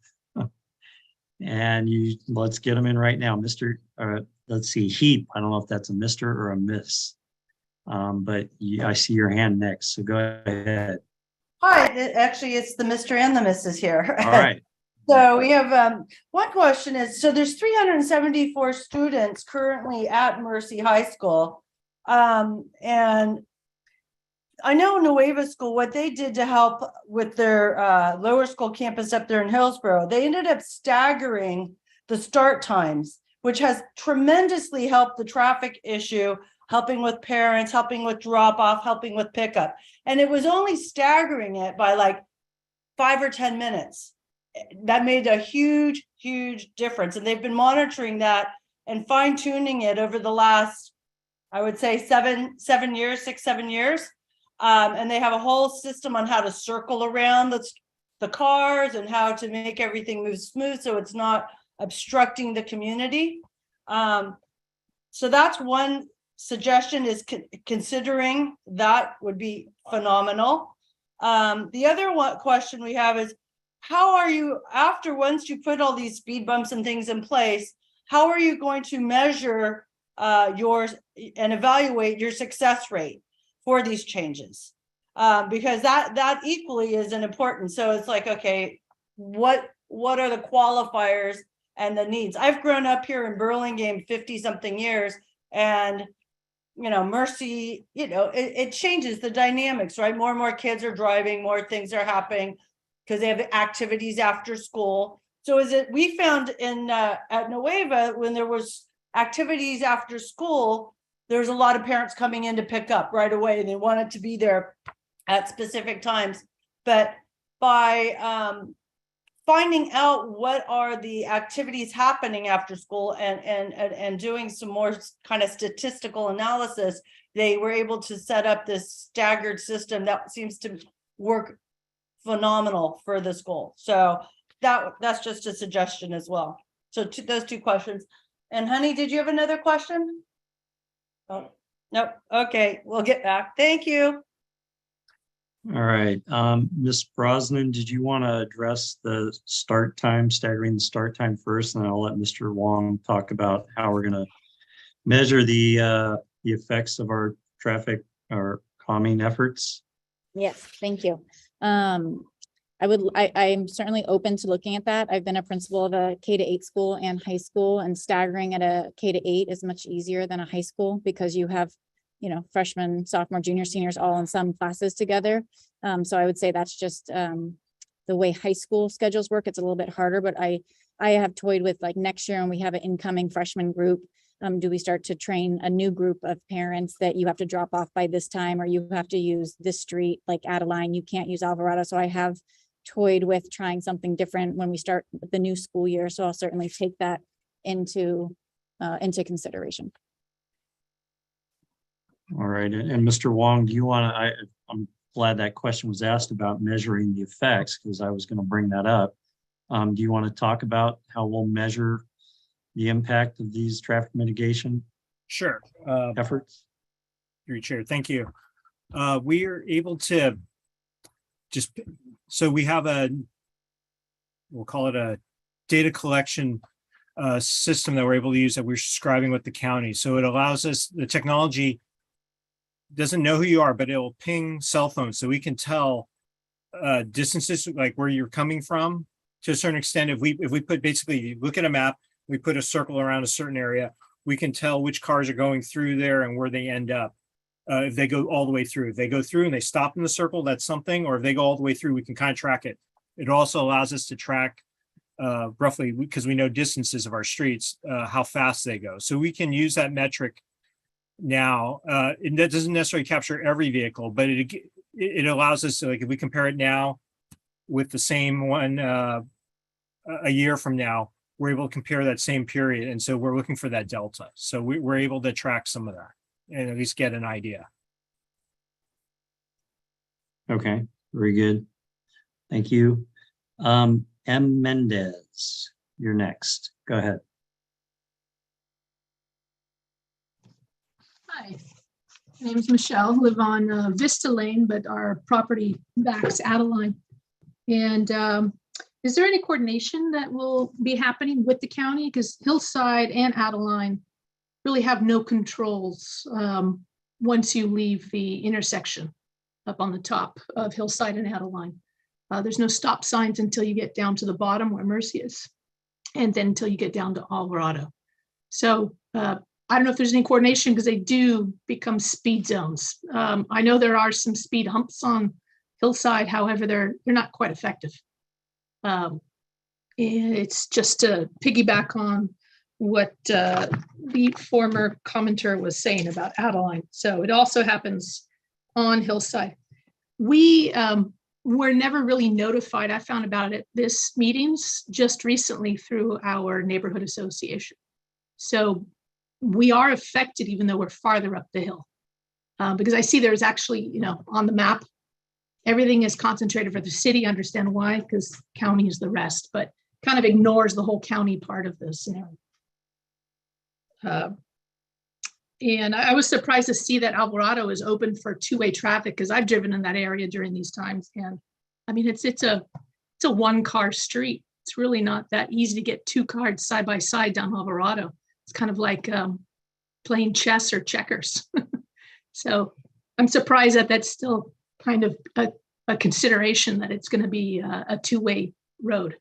And let's get them in right now. Let's see, Heap. I don't know if that's a Mr. or a Miss. But I see your hand next, so go ahead. Hi, actually, it's the Mr. and the Mrs. here. All right. So we have one question is, so there's 374 students currently at Mercy High School. And I know Nueva School, what they did to help with their lower school campus up there in Hillsborough, they ended up staggering the start times, which has tremendously helped the traffic issue, helping with parents, helping with drop off, helping with pickup. And it was only staggering it by like 5 or 10 minutes. That made a huge, huge difference. And they've been monitoring that and fine tuning it over the last, I would say 6, 7 years. And they have a whole system on how to circle around the cars and how to make everything move smooth so it's not obstructing the community. So that's one suggestion, is considering that would be phenomenal. The other question we have is, how are you, once you put all these speed bumps and things in place, how are you going to measure yours and evaluate your success rate for these changes? Because that equally is an important. So it's like, okay, what are the qualifiers and the needs? I've grown up here in Burlingame 50 something years, and Mercy, it changes the dynamics, right? More and more kids are driving, more things are happening because they have activities after school. So we found at Nueva, when there was activities after school, there's a lot of parents coming in to pick up right away, and they wanted to be there at specific times. But by finding out what are the activities happening after school and doing some more kind of statistical analysis, they were able to set up this staggered system that seems to work phenomenal for the school. So that's just a suggestion as well. So those two questions. And honey, did you have another question? Oh, nope. Okay, we'll get back. Thank you. All right. Ms. Brosnan, did you want to address the start time, staggering the start time first? And I'll let Mr. Wong talk about how we're going to measure the effects of our traffic or calming efforts. Yes, thank you. I'm certainly open to looking at that. I've been a principal of a K-8 school and high school, and staggering at a K-8 is much easier than a high school because you have, freshmen, sophomore, junior, seniors, all in some classes together. So I would say that's just the way high school schedules work. It's a little bit harder, but I have toyed with, like, next year, and we have an incoming freshman group. do we start to train a new group of parents that you have to drop off by this time, or you have to use this street like Adeline, you can't use Alvarado. So I have toyed with trying something different when we start the new school year. So I'll certainly take that into consideration. All right, and Mr. Wong, do you want to, I'm glad that question was asked about measuring the effects, because I was going to bring that up. Do you want to talk about how we'll measure the impact of these traffic mitigation Sure. efforts? Through your chair, thank you. We are able to so we have we'll call it a data collection system that we're able to use that we're subscribing with the county. So it allows us, the technology doesn't know who you are, but it'll ping cell phones. So we can tell distances, like where you're coming from to a certain extent. If we put, basically look at a map, we put a circle around a certain area, we can tell which cars are going through there and where they end up. If they go all the way through, if they go through and they stop in the circle, that's something, or if they go all the way through, we can kind of track it. It also allows us to track roughly, because we know distances of our streets, how fast they go. So we can use that metric now. And that doesn't necessarily capture every vehicle, but it allows us to, like, if we compare it now with the same one a year from now, we're able to compare that same period. And so we're looking for that delta. So we're able to track some of that and at least get an idea. Okay, very good. Thank you. M. Mendez, you're next. Go ahead. Hi, my name is Michelle. Live on Vista Lane, but our property backs Adeline. And is there any coordination that will be happening with the county? Because Hillside and Adeline really have no controls once you leave the intersection up on the top of Hillside and Adeline. There's no stop signs until you get down to the bottom where Mercy is, and then until you get down to Alvarado. So I don't know if there's any coordination, because they do become speed zones. I know there are some speed humps on Hillside, however, they're not quite effective. And it's just to piggyback on what the former commenter was saying about Adeline. So it also happens on Hillside. We were never really notified. I found about it at this meetings just recently through our neighborhood association. So we are affected even though we're farther up the hill. Because I see there's actually, on the map, everything is concentrated for the city. I understand why, because county is the rest, but kind of ignores the whole county part of the scenario. And I was surprised to see that Alvarado is open for two-way traffic, because I've driven in that area during these times. And I mean, it's a one-car street. It's really not that easy to get two cars side by side down Alvarado. It's kind of like playing chess or checkers. So I'm surprised that that's still kind of a consideration, that it's going to be a two-way road,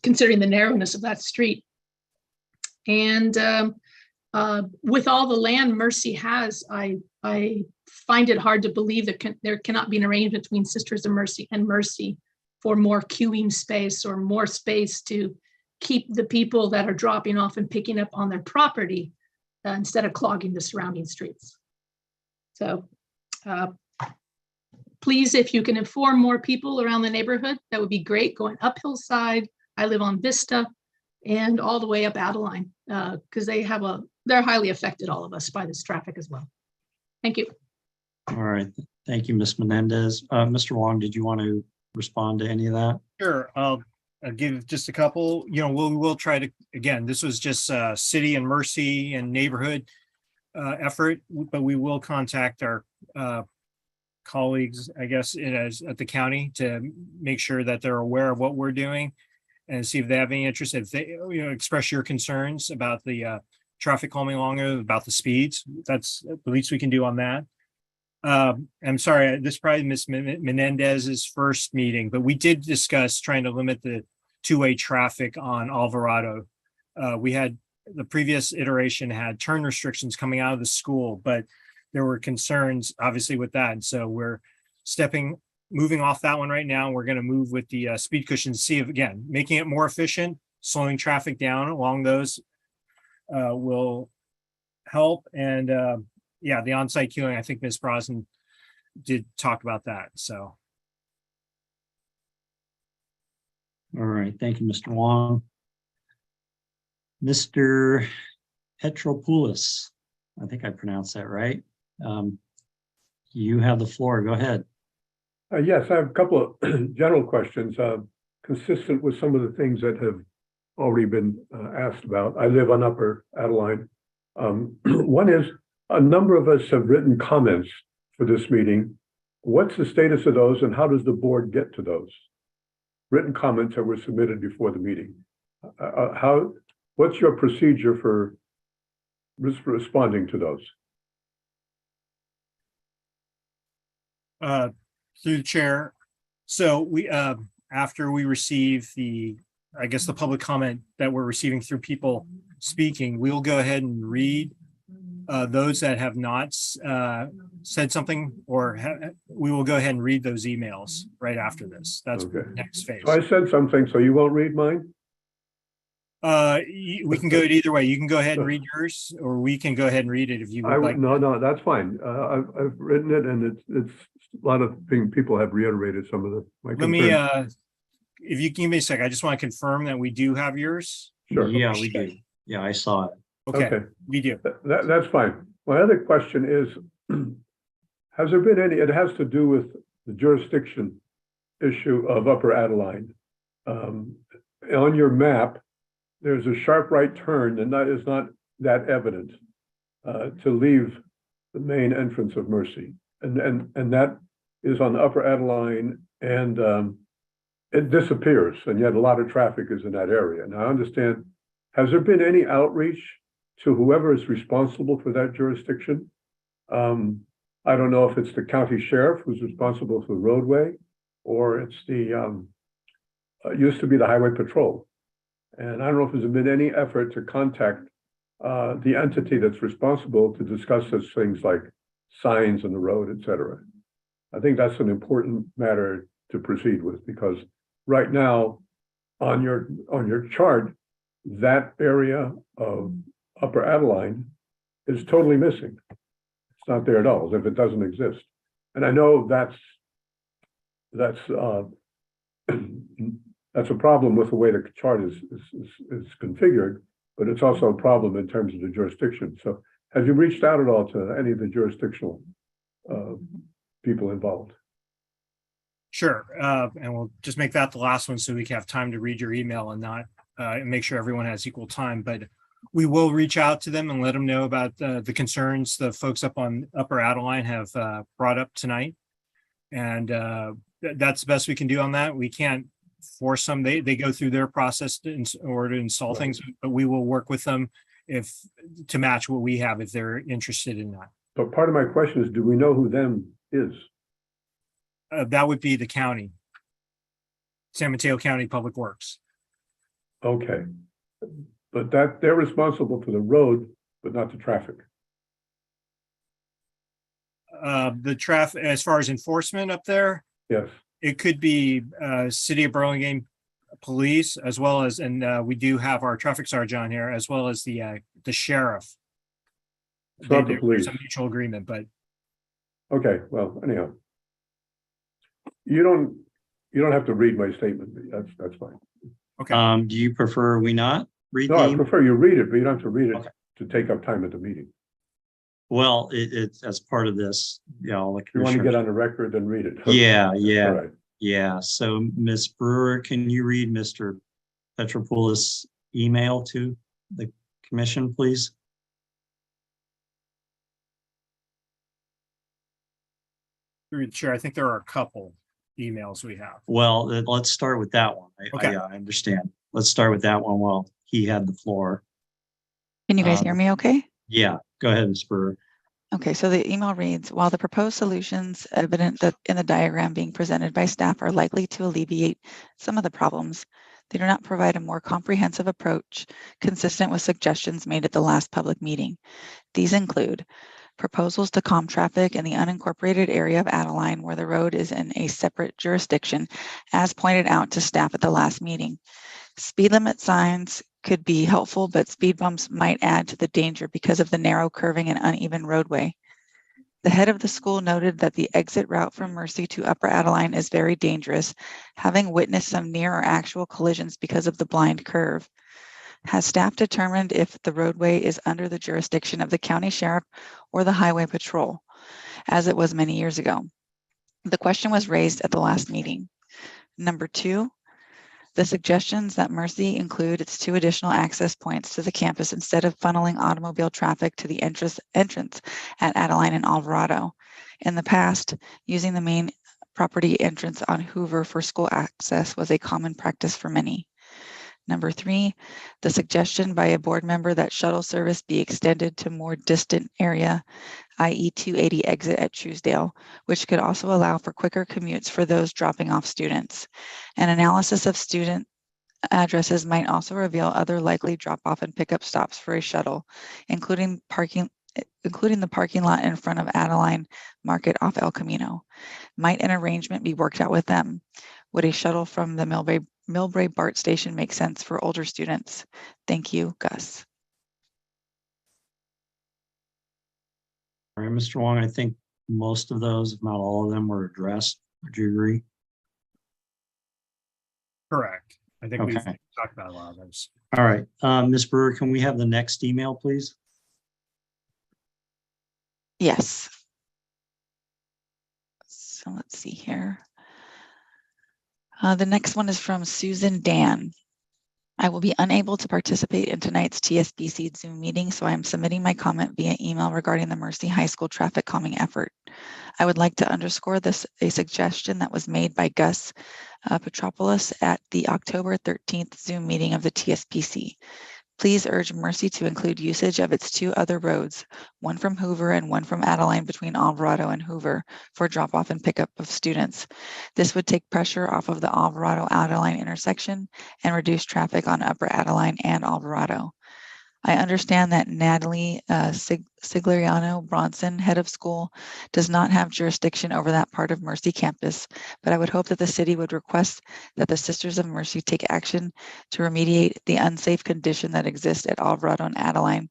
considering the narrowness of that street. And with all the land Mercy has, I find it hard to believe that there cannot be an arrangement between Sisters of Mercy and Mercy for more queuing space or more space to keep the people that are dropping off and picking up on their property instead of clogging the surrounding streets. So please, if you can inform more people around the neighborhood, that would be great. Going up Hillside, I live on Vista, and all the way up Adeline, because they're highly affected, all of us, by this traffic as well. Thank you. All right, thank you, Ms. Menendez. Mr. Wong, did you want to respond to any of that? Sure, I'll give just a couple. We'll try to, again, this was just city and Mercy and neighborhood effort, but we will contact our colleagues, I guess, at the county to make sure that they're aware of what we're doing and see if they have any interest. If they, express your concerns about the traffic calming longer, about the speeds, that's the least we can do on that. I'm sorry, this is probably Ms. Menendez's first meeting, but we did discuss trying to limit the two-way traffic on Alvarado. We had, the previous iteration had turn restrictions coming out of the school, but there were concerns obviously with that. And so we're moving off that one right now. We're going to move with the speed cushion to see if, again, making it more efficient, slowing traffic down along those will help. And yeah, the on-site queuing, I think Ms. Brosnan did talk about that. So. All right, thank you, Mr. Wong. Mr. Petropoulos, I think I pronounced that right. You have the floor. Go ahead. Yes, I have a couple of general questions, consistent with some of the things that have already been asked about. I live on Upper Adeline. One is, a number of us have written comments for this meeting. What's the status of those, and how does the board get to those written comments that were submitted before the meeting? What's your procedure for responding to those? Through the chair. So we, after we receive the public comment that we're receiving through people speaking, we'll go ahead and read those that have not said something, or we will go ahead and read those emails right after this. That's okay. The next phase. So I said something, so you won't read mine? We can go it either way. You can go ahead and read yours, or we can go ahead and read it if you would like. No, that's fine. I've written it, and it's a lot of people have reiterated some of my Let me, concerns. if you give me a sec, I just want to confirm that we do have yours. Sure. Yeah, we do. Yeah, I saw it. Okay, we do. That's fine. My other question is, has there been any, it has to do with the jurisdiction issue of Upper Adeline. On your map, there's a sharp right turn, and that is not that evident to leave the main entrance of Mercy. And that is on Upper Adeline, and it disappears, and yet a lot of traffic is in that area. Now, I understand, has there been any outreach to whoever is responsible for that jurisdiction? I don't know if it's the county sheriff who's responsible for the roadway, or it's the, used to be the highway patrol. And I don't know if there's been any effort to contact the entity that's responsible to discuss such things like signs on the road, et cetera. I think that's an important matter to proceed with, because right now on your chart, that area of Upper Adeline is totally missing. It's not there at all, as if it doesn't exist. And I know that's a problem with the way the chart is configured, but it's also a problem in terms of the jurisdiction. So have you reached out at all to any of the jurisdictional people involved? Sure, and we'll just make that the last one so we can have time to read your email and not and make sure everyone has equal time. But we will reach out to them and let them know about the concerns the folks up on Upper Adeline have brought up tonight. And that's the best we can do on that. We can't force them. They go through their process in order to install things, but we will work with them to match what we have if they're interested in that. But part of my question is, do we know who them is? That would be the county, San Mateo County Public Works. Okay, but they're responsible for the road, but not the traffic. The traffic, as far as enforcement up there, yes, it could be City of Burlingame Police, as well as, and we do have our traffic sergeant on here, as well as the sheriff. It's not the police. There's a mutual agreement, but okay. Well, anyhow, you don't have to read my statement. That's fine. Okay. Do you prefer we not read? No, I prefer you read it, but you don't have to read it to take up time at the meeting. Well, it's as part of this, you know. You want to get on the record and read it. Yeah, All yeah, right. yeah. So, Ms. Brewer, can you read Mr. Petropoulos' email to the commission, please? Through the chair, I think there are a couple emails we have. Well, let's start with that one. Okay. I understand. Let's start with that one while he had the floor. Can you guys hear me okay? Yeah, go ahead, Ms. Brewer. Okay, so the email reads, while the proposed solutions evident that in the diagram being presented by staff are likely to alleviate some of the problems, they do not provide a more comprehensive approach consistent with suggestions made at the last public meeting. These include proposals to calm traffic in the unincorporated area of Adeline where the road is in a separate jurisdiction, as pointed out to staff at the last meeting. Speed limit signs could be helpful, but speed bumps might add to the danger because of the narrow curving and uneven roadway. The head of the school noted that the exit route from Mercy to Upper Adeline is very dangerous, having witnessed some near or actual collisions because of the blind curve. Has staff determined if the roadway is under the jurisdiction of the county sheriff or the highway patrol, as it was many years ago? The question was raised at the last meeting. Number 2, the suggestions that Mercy include its 2 additional access points to the campus instead of funneling automobile traffic to the entrance at Adeline and Alvarado. In the past, using the main property entrance on Hoover for school access was a common practice for many. Number 3, the suggestion by a board member that shuttle service be extended to more distant area, i.e. 280 exit at Truesdale, which could also allow for quicker commutes for those dropping off students. An analysis of student addresses might also reveal other likely drop-off and pickup stops for a shuttle, including the parking lot in front of Adeline Market off El Camino. Might an arrangement be worked out with them? Would a shuttle from the Millbrae BART station make sense for older students? Thank you, Gus. All right, Mr. Wong, I think most of those, if not all of them, were addressed. Would you agree? Correct. I think we've Okay. talked about a lot of those. All right, Ms. Brewer, can we have the next email, please? Yes. So let's see here. The next one is from Susan Dan. I will be unable to participate in tonight's TSBC Zoom meeting, so I am submitting my comment via email regarding the Mercy High School traffic calming effort. I would like to underscore a suggestion that was made by Gus Petropoulos at the October 13th Zoom meeting of the TSPC. Please urge Mercy to include usage of its 2 other roads, one from Hoover and one from Adeline between Alvarado and Hoover for drop-off and pickup of students. This would take pressure off of the Alvarado-Adeline intersection and reduce traffic on Upper Adeline and Alvarado. I understand that Natalie Sigliano Bronson, head of school, does not have jurisdiction over that part of Mercy campus, but I would hope that the city would request that the Sisters of Mercy take action to remediate the unsafe condition that exists at Alvarado and Adeline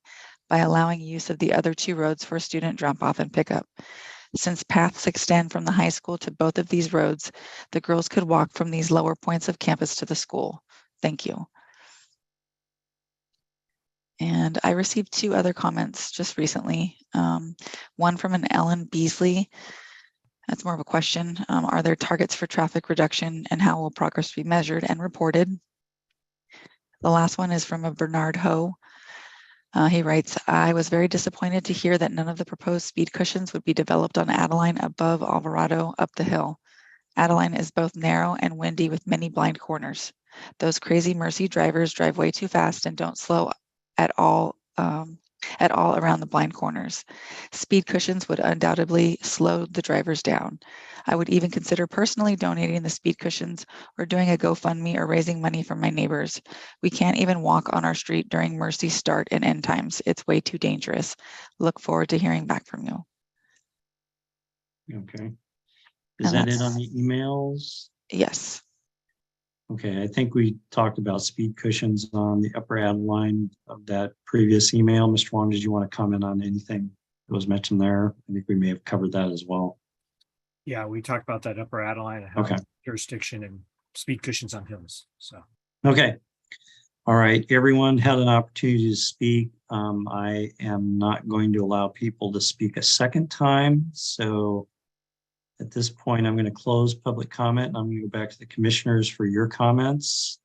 by allowing use of the other 2 roads for student drop-off and pickup. Since paths extend from the high school to both of these roads, the girls could walk from these lower points of campus to the school. Thank you. And I received 2 other comments just recently. One from an Ellen Beasley. That's more of a question. Are there targets for traffic reduction and how will progress be measured and reported? The last one is from a Bernard Ho. He writes, I was very disappointed to hear that none of the proposed speed cushions would be developed on Adeline above Alvarado up the hill. Adeline is both narrow and windy with many blind corners. Those crazy Mercy drivers drive way too fast and don't slow at all around the blind corners. Speed cushions would undoubtedly slow the drivers down. I would even consider personally donating the speed cushions or doing a GoFundMe or raising money from my neighbors. We can't even walk on our street during Mercy start and end times. It's way too dangerous. Look forward to hearing back from you. Okay. Is that it on the emails? Yes. Okay, I think we talked about speed cushions on the Upper Adeline of that previous email. Mr. Wong, did you want to comment on anything that was mentioned there? I think we may have covered that as well. Yeah, we talked about that Upper Adeline and how Okay. jurisdiction and speed cushions on hills. So, Okay. All right, everyone had an opportunity to speak. I am not going to allow people to speak a second time. So at this point, I'm going to close public comment and I'm going to go back to the commissioners for your comments.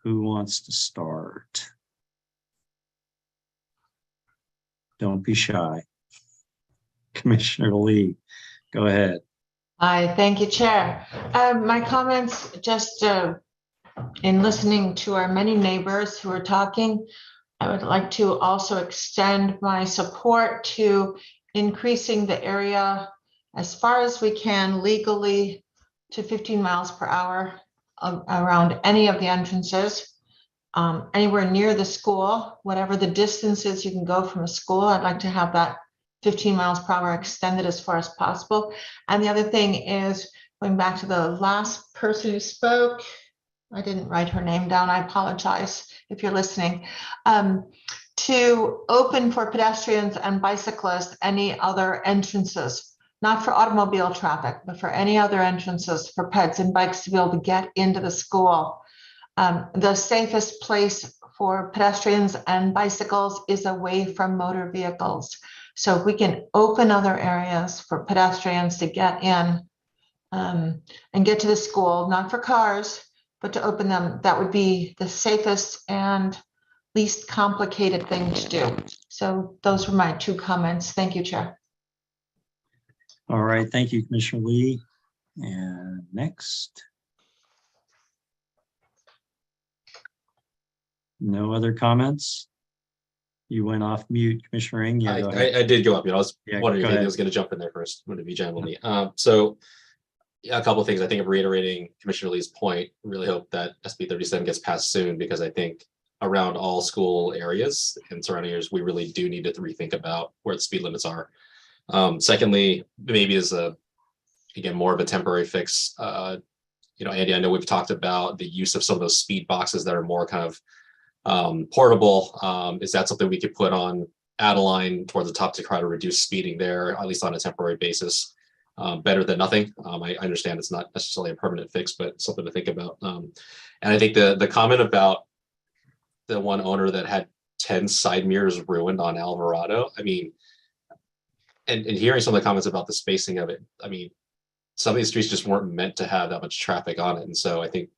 Who wants to start? Don't be shy. Commissioner Lee, go ahead. Hi, thank you, Chair. My comments just in listening to our many neighbors who are talking, I would like to also extend my support to increasing the area as far as we can legally to 15 miles per hour around any of the entrances, anywhere near the school, whatever the distance is you can go from a school. I'd like to have that 15 miles per hour extended as far as possible. And the other thing is going back to the last person who spoke, I didn't write her name down. I apologize if you're listening. To open for pedestrians and bicyclists any other entrances, not for automobile traffic, but for any other entrances for peds and bikes to be able to get into the school. The safest place for pedestrians and bicycles is away from motor vehicles. So if we can open other areas for pedestrians to get in and get to the school, not for cars, but to open them, that would be the safest and least complicated thing to do. So those were my 2 comments. Thank you, Chair. All right, thank you, Commissioner Lee. And next. No other comments? You went off mute, Commissioner Ing. Yeah, go ahead. I did go up. I was Yeah, wondering go if I ahead. was going to jump in there first. Would it be generally? So yeah, a couple of things. I think of reiterating Commissioner Lee's point. Really hope that SB 37 gets passed soon, because I think around all school areas and surrounding areas, we really do need to rethink about where the speed limits are. Secondly, maybe as again, more of a temporary fix. Andy, I know we've talked about the use of some of those speed boxes that are more kind of portable. Is that something we could put on Adeline towards the top to try to reduce speeding there, at least on a temporary basis? Better than nothing. I understand it's not necessarily a permanent fix, but something to think about. And I think the comment about the one owner that had 10 side mirrors ruined on Alvarado, I mean, and hearing some of the comments about the spacing of it, I mean, some of these streets just weren't meant to have that much traffic on it. And so I think,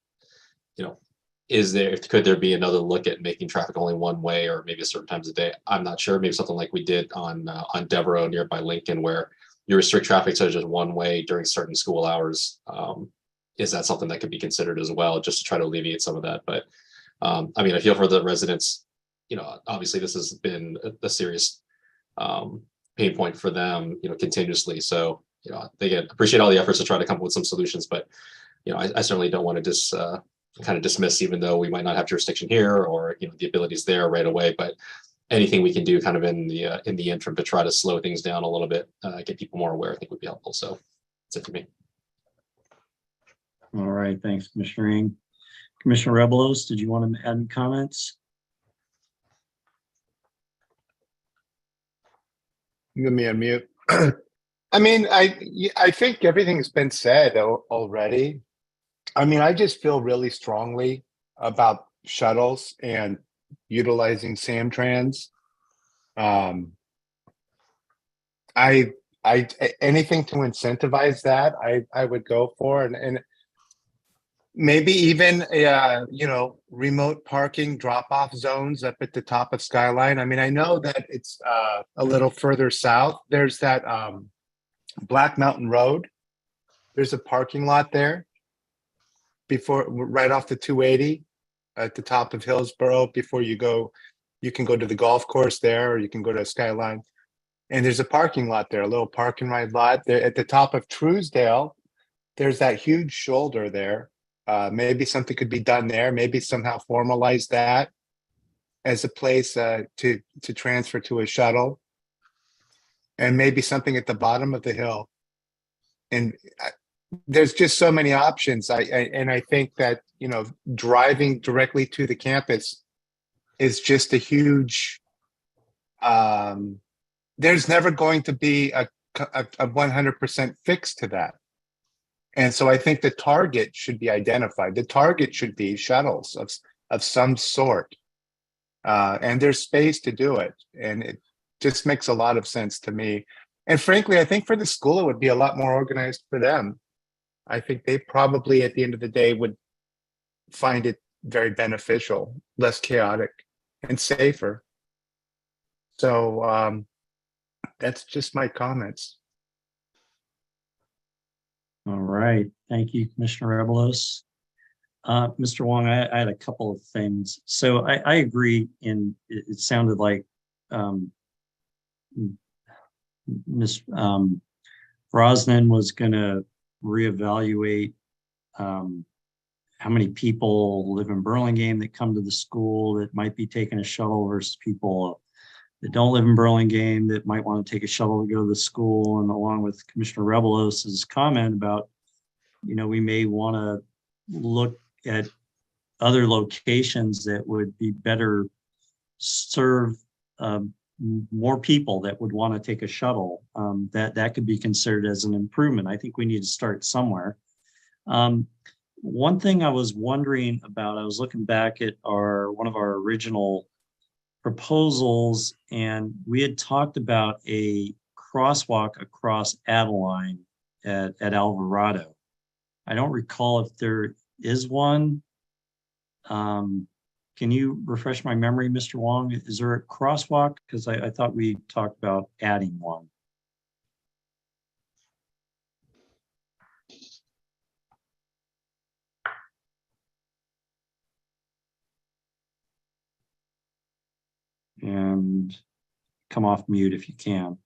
could there be another look at making traffic only one way, or maybe certain times a day? I'm not sure. Maybe something like we did on Devereaux nearby Lincoln, where you restrict traffic to just one way during certain school hours. Is that something that could be considered as well, just to try to alleviate some of that? But I mean, I feel for the residents. Obviously this has been a serious pain point for them, continuously. So, they appreciate all the efforts to try to come up with some solutions, but I certainly don't want to kind of dismiss, even though we might not have jurisdiction here, or the abilities there right away. But anything we can do kind of in the interim to try to slow things down a little bit, get people more aware, I think would be helpful. So that's it for me. All right, thanks, Commissioner Ing. Commissioner Rebelos, did you want to add any comments? Let me unmute. I mean, I think everything's been said already. I mean, I just feel really strongly about shuttles and utilizing Samtrans. Anything to incentivize that, I would go for, and maybe even remote parking drop-off zones up at the top of Skyline. I mean, I know that it's a little further south. There's that Black Mountain Road. There's a parking lot there right off the 280 at the top of Hillsborough. Before you can go to the golf course there, or you can go to Skyline. And there's a parking lot there, a little park and ride lot there at the top of Truesdale. There's that huge shoulder there. Maybe something could be done there. Maybe somehow formalize that as a place to transfer to a shuttle, and maybe something at the bottom of the hill. And there's just so many options. I think that driving directly to the campus is just a huge. There's never going to be a 100% fix to that. And so I think the target should be identified. The target should be shuttles of some sort. And there's space to do it. And it just makes a lot of sense to me. And frankly, I think for the school, it would be a lot more organized for them. I think they probably at the end of the day would find it very beneficial, less chaotic and safer. So that's just my comments. All right, thank you, Commissioner Rebelos. Mr. Wong, I had a couple of things. So I agree, and it sounded like Ms. Brosnan was going to reevaluate how many people live in Burlingame that come to the school that might be taking a shuttle versus people that don't live in Burlingame that might want to take a shuttle to go to the school. And along with Commissioner Rebelos's comment about, we may want to look at other locations that would be better serve more people that would want to take a shuttle, that could be considered as an improvement. I think we need to start somewhere. One thing I was wondering about, I was looking back at one of our original proposals, and we had talked about a crosswalk across Adeline at Alvarado. I don't recall if there is one. Can you refresh my memory, Mr. Wong? Is there a crosswalk? Because I thought we talked about adding one. And come off mute if you can.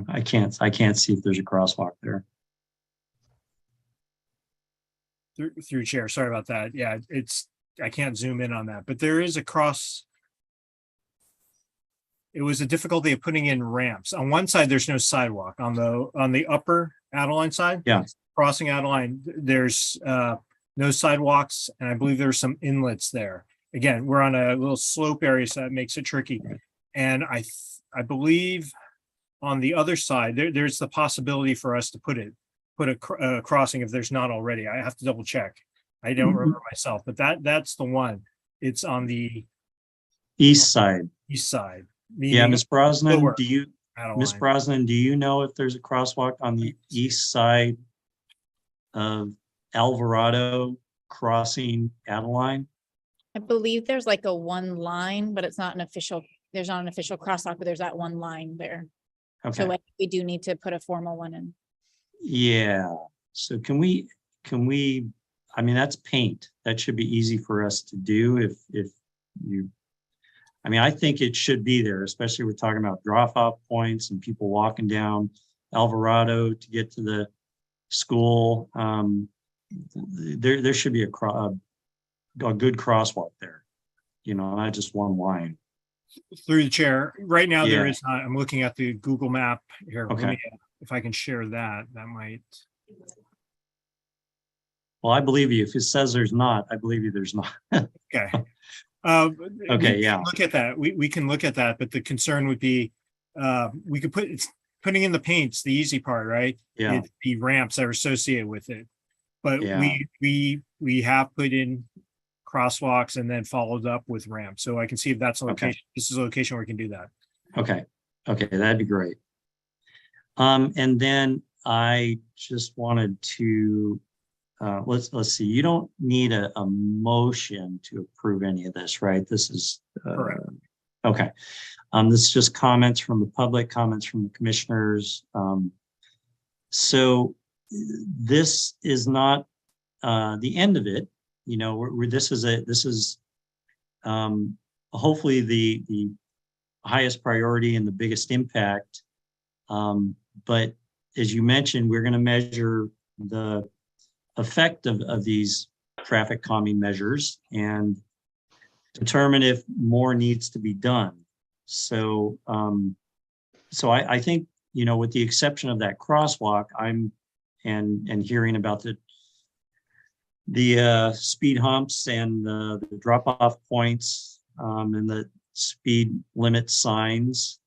I can't see if there's a crosswalk there. Through chair, sorry about that. Yeah, I can't zoom in on that, but there is a cross. It was a difficulty of putting in ramps. On one side, there's no sidewalk. On the upper Adeline side, yeah, crossing Adeline, there's no sidewalks, and I believe there's some inlets there. Again, we're on a little slope area, so that makes it tricky. And I believe on the other side, there's the possibility for us to put a crossing if there's not already. I have to double check. I don't remember myself, but that's the one. It's on the east side. East side. Yeah, Ms. Brosnan, lower Ms. Brosnan, do you know if there's a crosswalk on the east side of Alvarado crossing Adeline? I believe there's like a one line, but it's not there's not an official crosswalk, but there's that one line there. Okay. So we do need to put a formal one in. Yeah. So can we, I mean, that's paint. That should be easy for us to do if you, I mean, I think it should be there, especially we're talking about drop-off points and people walking down Alvarado to get to the school. There should be a good crosswalk there, not just one line. Through the chair, right now there is not. I'm looking at the Google map here. Okay. Let me, if I can share that might. Well, I believe you. If it says there's not, I believe you there's not. Okay. Okay, yeah. Look at that. We can look at that, but the concern would be we could putting in the paint's the easy part, right? Yeah. It's the ramps that are associated with it. But Yeah. we have put in crosswalks and then followed up with ramps. So I can see if that's a location. Okay. This is a location where we can do that. Okay. That'd be great. And then I just wanted to, let's see, you don't need a motion to approve any of this, right? This is, Correct. Okay. This is just comments from the public, comments from the commissioners. So this is not the end of it. This is hopefully the highest priority and the biggest impact. But as you mentioned, we're going to measure the effect of these traffic calming measures and determine if more needs to be done. So, I think, with the exception of that crosswalk, and hearing about the speed humps and the drop-off points and the speed limit signs,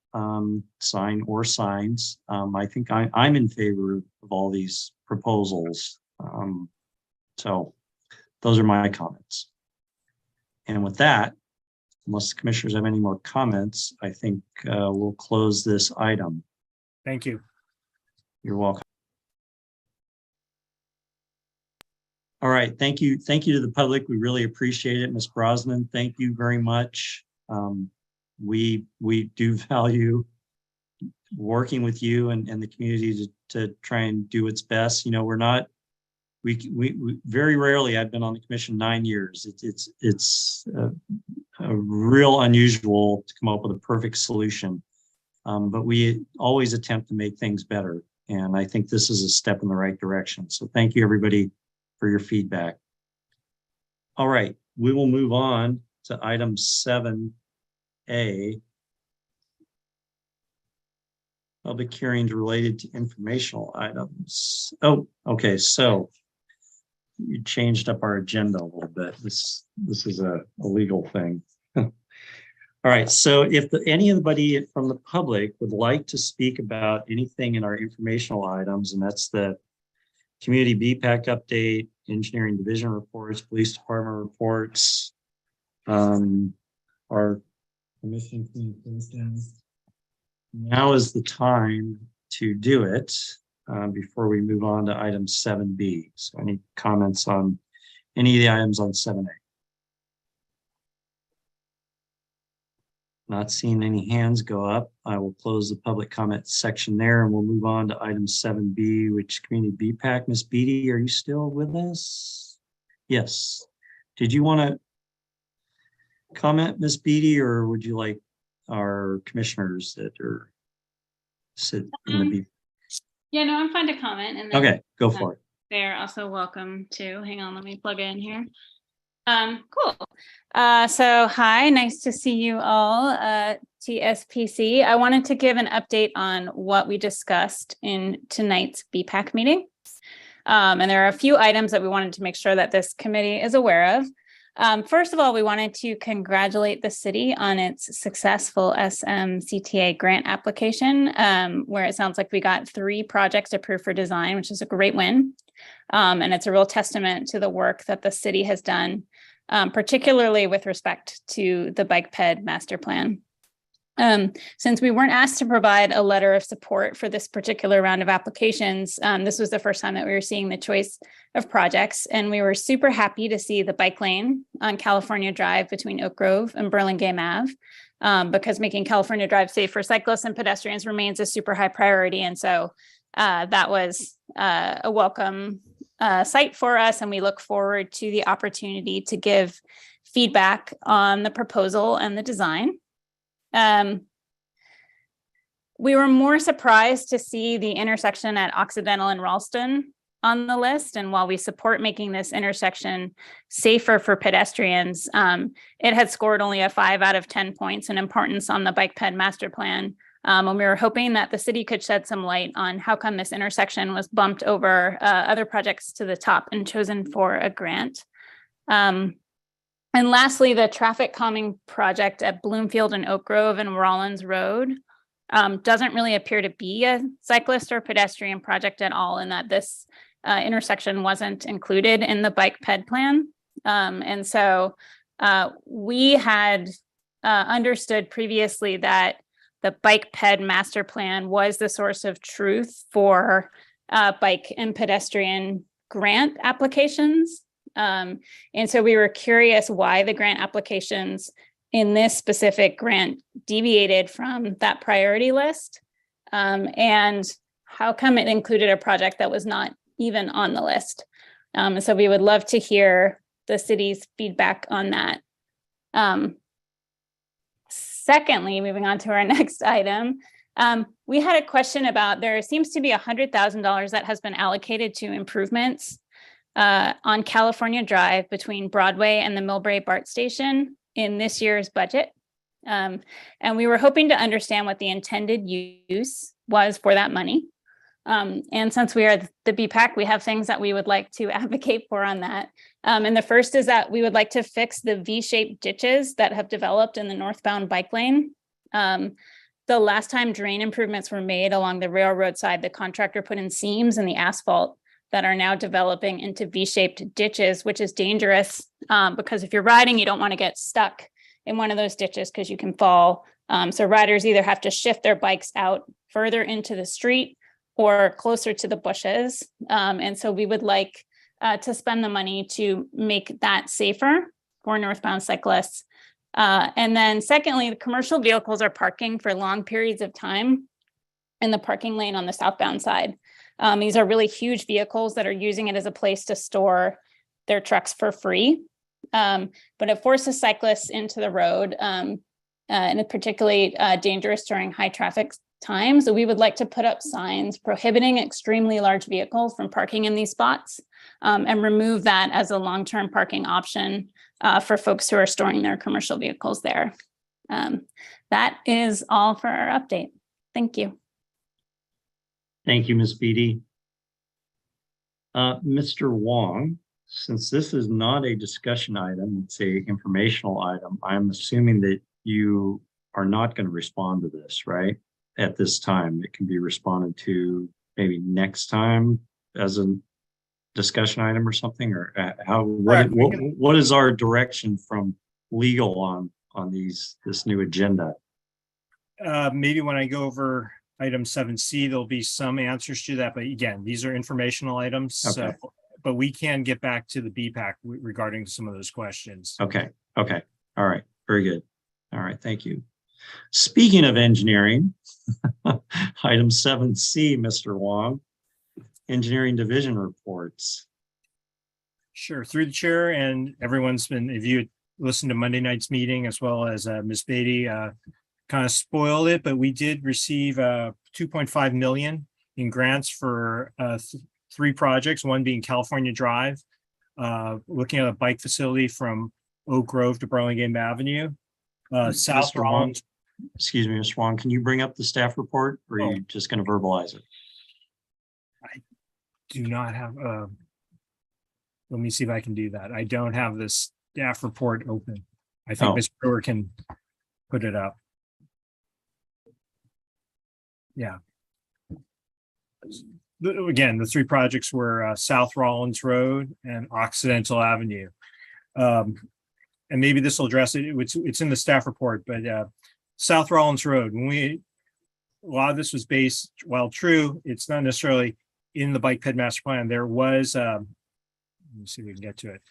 signs. I think I'm in favor of all these proposals. So those are my comments. And with that, unless the commissioners have any more comments, I think we'll close this item. Thank you. You're welcome. All right, thank you. Thank you to the public. We really appreciate it. Ms. Brosnan, thank you very much. We do value working with you and the community to try and do its best. We're not, we very rarely, I've been on the commission 9 years. It's a real unusual to come up with a perfect solution. But we always attempt to make things better. And I think this is a step in the right direction. So thank you, everybody, for your feedback. All right, we will move on to item 7A. Public hearings related to informational items. Oh, okay, so you changed up our agenda a little bit. This is a legal thing. All right, so if anybody from the public would like to speak about anything in our informational items, and that's the community BPAC update, engineering division reports, police department reports, our commission communications. Now is the time to do it before we move on to item 7B. So any comments on any of the items on 7A? Not seeing any hands go up. I will close the public comment section there and we'll move on to item 7B, which community BPAC. Ms. Beatty, are you still with us? Yes. Did you want to comment, Ms. Beatty, or would you like our commissioners that are sit in the B? Yeah, no, I'm fine to comment. And then, Okay, go for it. they're also welcome to. Hang on, let me plug in here. Cool. So hi, nice to see you all, TSPC. I wanted to give an update on what we discussed in tonight's BPAC meeting. And there are a few items that we wanted to make sure that this committee is aware of. First of all, we wanted to congratulate the city on its successful SMCTA grant application, where it sounds like we got 3 projects approved for design, which is a great win. And it's a real testament to the work that the city has done, particularly with respect to the bike ped master plan. Since we weren't asked to provide a letter of support for this particular round of applications, this was the first time that we were seeing the choice of projects, and we were super happy to see the bike lane on California Drive between Oak Grove and Burlingame Ave, because making California Drive safe for cyclists and pedestrians remains a super high priority. And so that was a welcome site for us, and we look forward to the opportunity to give feedback on the proposal and the design. We were more surprised to see the intersection at Occidental and Ralston on the list. And while we support making this intersection safer for pedestrians, it had scored only a 5 out of 10 points in importance on the bike ped master plan. And we were hoping that the city could shed some light on how come this intersection was bumped over other projects to the top and chosen for a grant. And lastly, the traffic calming project at Bloomfield and Oak Grove and Rollins Road doesn't really appear to be a cyclist or pedestrian project at all, in that this intersection wasn't included in the bike ped plan. And so we had understood previously that the bike ped master plan was the source of truth for bike and pedestrian grant applications. And so we were curious why the grant applications in this specific grant deviated from that priority list, and how come it included a project that was not even on the list. So we would love to hear the city's feedback on that. Secondly, moving on to our next item, we had a question about, there seems to be $100,000 that has been allocated to improvements on California Drive between Broadway and the Millbrae BART station in this year's budget. And we were hoping to understand what the intended use was for that money. And since we are the BPAC, we have things that we would like to advocate for on that. And the first is that we would like to fix the V-shaped ditches that have developed in the northbound bike lane. The last time drain improvements were made along the railroad side, the contractor put in seams in the asphalt that are now developing into V-shaped ditches, which is dangerous because if you're riding, you don't want to get stuck in one of those ditches because you can fall. So riders either have to shift their bikes out further into the street or closer to the bushes. And so we would like to spend the money to make that safer for northbound cyclists. And then secondly, the commercial vehicles are parking for long periods of time in the parking lane on the southbound side. These are really huge vehicles that are using it as a place to store their trucks for free. But it forces cyclists into the road, and it's particularly dangerous during high traffic times. So we would like to put up signs prohibiting extremely large vehicles from parking in these spots, and remove that as a long-term parking option for folks who are storing their commercial vehicles there. That is all for our update. Thank you. Thank you, Ms. Beatty. Mr. Wong, since this is not a discussion item, it's a informational item, I'm assuming that you are not going to respond to this, right? At this time, it can be responded to maybe next time as a discussion item or something, or what is our direction from legal on this new agenda? Maybe when I go over item 7C, there'll be some answers to that. But again, these are informational items. Okay. So, but we can get back to the BPAC regarding some of those questions. Okay. All right. Very good. All right. Thank you. Speaking of engineering, item 7C, Mr. Wong, engineering division reports. Sure. Through the chair and everyone's been, if you listened to Monday night's meeting as well as Ms. Beatty, kind of spoiled it, but we did receive 2.5 million in grants for 3 projects, one being California Drive, looking at a bike facility from Oak Grove to Burlingame Avenue. South Mr. Wong, Rollins. excuse me, Mr. Wong, can you bring up the staff report, or are you just going to verbalize it? I do not have, let me see if I can do that. I don't have this staff report open. I think Mr. Brewer can put it up. Yeah. Again, the 3 projects were South Rollins Road and Occidental Avenue. And maybe this will address it. It's in the staff report, but South Rollins Road, a lot of this was based, while true, it's not necessarily in the bike ped master plan. There was, let me see if we can get to it.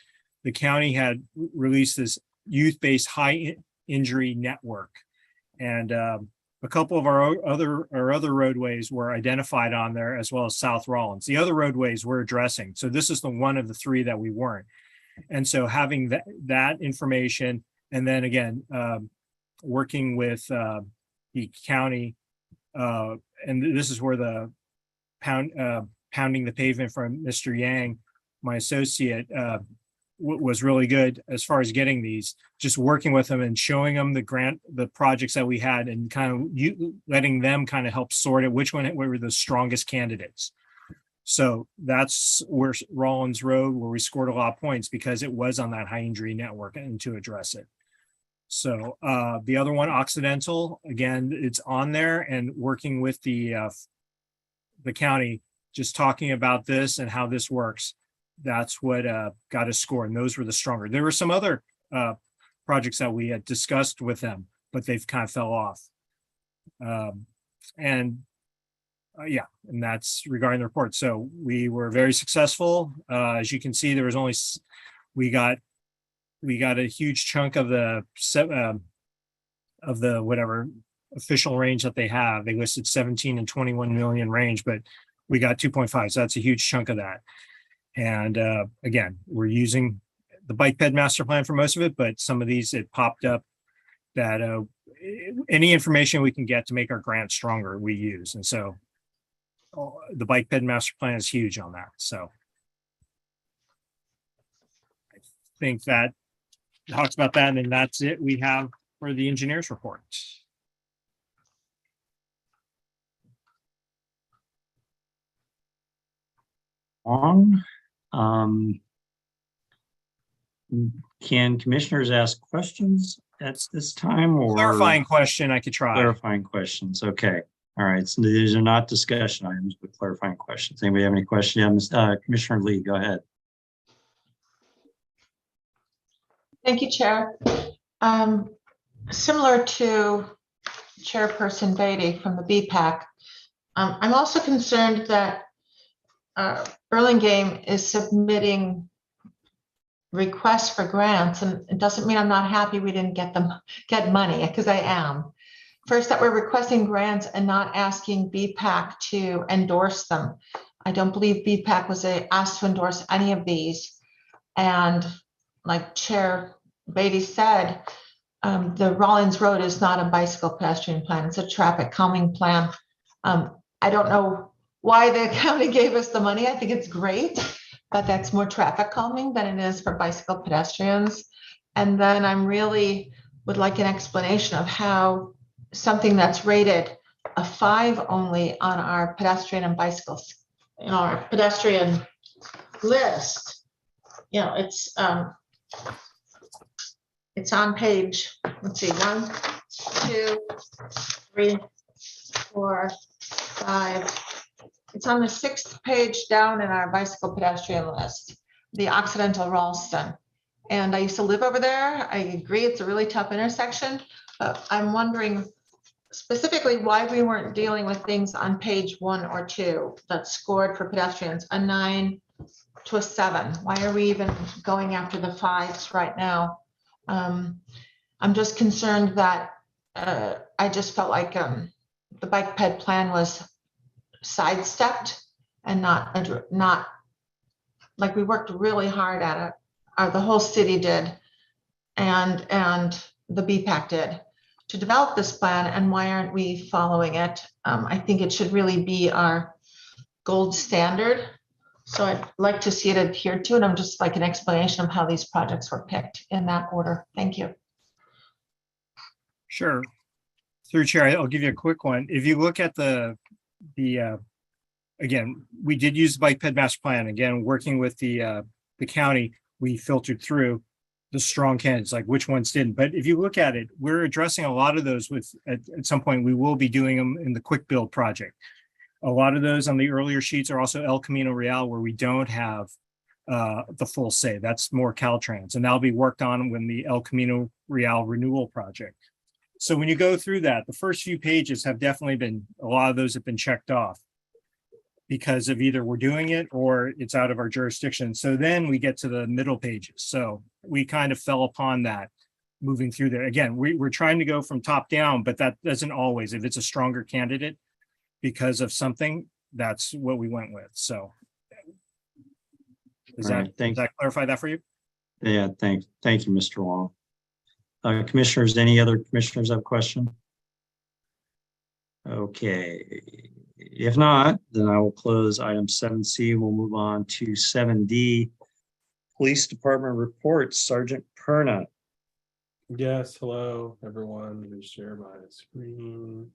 The county had released this youth-based high injury network. And a couple of our other roadways were identified on there, as well as South Rollins. The other roadways we're addressing. So this is the one of the 3 that we weren't. And so having that information, and then again, working with the county, and this is where the pounding the pavement from Mr. Yang, my associate, was really good as far as getting these, just working with them and showing them the projects that we had, and kind of letting them kind of help sort it, which one were the strongest candidates. So that's where Rollins Road, where we scored a lot of points because it was on that high injury network and to address it. So the other one, Occidental, again, it's on there, and working with the county, just talking about this and how this works. That's what got us score, and those were the stronger. There were some other projects that we had discussed with them, but they've kind of fell off. Yeah, and that's regarding the report. So we were very successful. As you can see, there was only, we got a huge chunk of the whatever official range that they have. They listed 17 and 21 million range, but we got 2.5. So that's a huge chunk of that. And again, we're using the bike ped master plan for most of it, but some of these, it popped up that any information we can get to make our grant stronger, we use. And so the bike ped master plan is huge on that. So I think that talks about that, and that's it we have for the engineers report. Can commissioners ask questions at this time, or Clarifying question, I could try. clarifying questions? Okay. All right. So these are not discussion items, but clarifying questions. Anybody have any questions? Commissioner Lee, go ahead. Thank you, Chair. Similar to Chairperson Beatty from the BPAC, I'm also concerned that Burlingame is submitting requests for grants, and it doesn't mean I'm not happy we didn't get money, because I am. First, that we're requesting grants and not asking BPAC to endorse them. I don't believe BPAC was asked to endorse any of these. And like Chair Beatty said, the Rollins Road is not a bicycle pedestrian plan, it's a traffic calming plan. I don't know why the county gave us the money. I think it's great, but that's more traffic calming than it is for bicycle pedestrians. And then I'm really would like an explanation of how something that's rated a 5 only on our pedestrian and bicycles, in our pedestrian list, it's on page, let's see, 1, 2, 3, 4, 5. It's on the 6th page down in our bicycle pedestrian list, the Occidental Ralston. And I used to live over there. I agree, it's a really tough intersection, but I'm wondering specifically why we weren't dealing with things on page 1 or 2 that scored for pedestrians, a 9 to a 7. Why are we even going after the 5s right now? I'm just concerned that I just felt like the bike ped plan was sidestepped and not like we worked really hard at it. The whole city did, and the BPAC did to develop this plan. And why aren't we following it? I think it should really be our gold standard. So I'd like to see it adhered to, and I'm just like an explanation of how these projects were picked in that order. Thank you. Sure. Through chair, I'll give you a quick one. If you look at the again, we did use the bike ped master plan. Again, working with the county, we filtered through the strong candidates, like which ones didn't. But if you look at it, we're addressing a lot of those with, at some point, we will be doing them in the quick build project. A lot of those on the earlier sheets are also El Camino Real, where we don't have the full say. That's more Caltrans, and that'll be worked on when the El Camino Real renewal project. So when you go through that, the first few pages have definitely been, a lot of those have been checked off because of either we're doing it or it's out of our jurisdiction. So then we get to the middle pages. So we kind of fell upon that moving through there. Again, we're trying to go from top down, but that doesn't always, if it's a stronger candidate because of something, that's what we went with. So does that clarify that for you? Yeah, thank you, Mr. Wong. Commissioners, any other commissioners have a question? Okay, if not, then I will close item 7C. We'll move on to 7D. Police Department reports. Sergeant Perna. Yes, hello, everyone. Let me share my screen.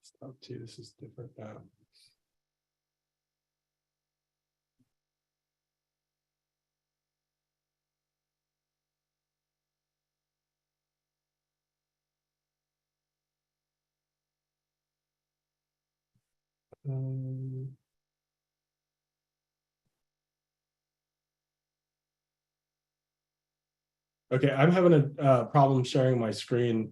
Stop too, this is different now. Okay, I'm having a problem sharing my screen.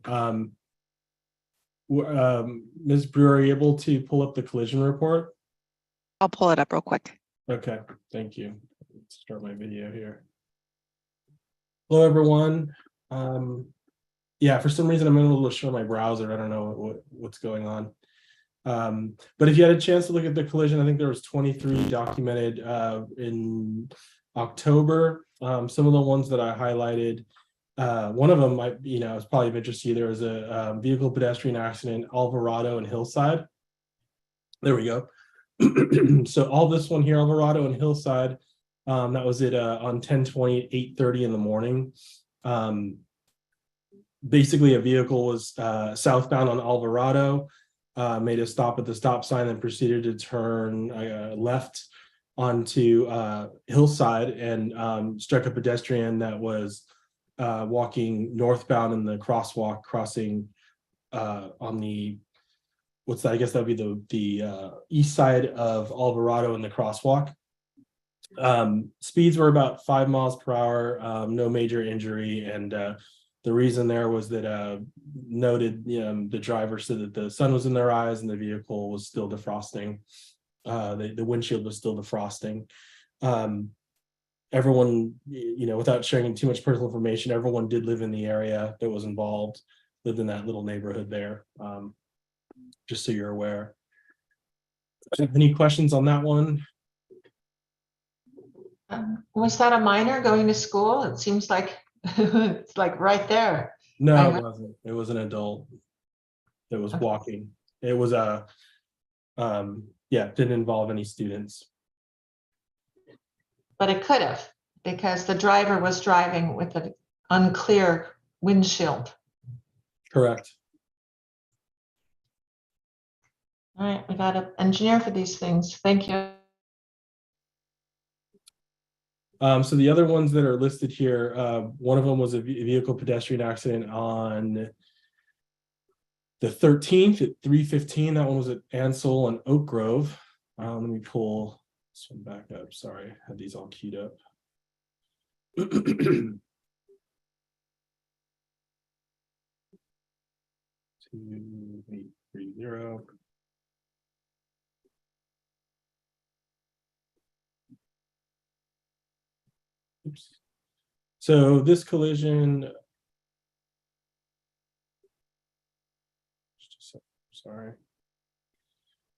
Ms. Brewer, are you able to pull up the collision report? I'll pull it up real quick. Okay, thank you. Let's start my video here. Hello, everyone. Yeah, for some reason I'm unable to show my browser. I don't know what's going on. But if you had a chance to look at the collision, I think there was 23 documented in October. Some of the ones that I highlighted, one of them might, is probably of interest to you. There was a vehicle pedestrian accident, Alvarado and Hillside. There we go. So all this one here, Alvarado and Hillside, that was it on 10/20 at 8:30 in the morning. Basically, a vehicle was southbound on Alvarado, made a stop at the stop sign, and proceeded to turn left onto Hillside and struck a pedestrian that was walking northbound in the crosswalk, crossing on the, what's that? I guess that would be the east side of Alvarado in the crosswalk. Speeds were about 5 miles per hour, no major injury, and the reason there was that noted the driver said that the sun was in their eyes and the vehicle was still defrosting. The windshield was still defrosting. Everyone, without sharing too much personal information, everyone did live in the area that was involved, lived in that little neighborhood there, just so you're aware. Any questions on that one? Was that a minor going to school? It seems like it's like right there. No, it wasn't. It was an adult that was walking. It was didn't involve any students. But it could have, because the driver was driving with unclear windshield. Correct. All right, we got an engineer for these things. Thank you. So the other ones that are listed here, one of them was a vehicle pedestrian accident on the 13th at 3:15. That one was at Ansel and Oak Grove. Let me pull this one back up. Sorry, I had these all keyed up. 2830. Oops. So this collision. Sorry.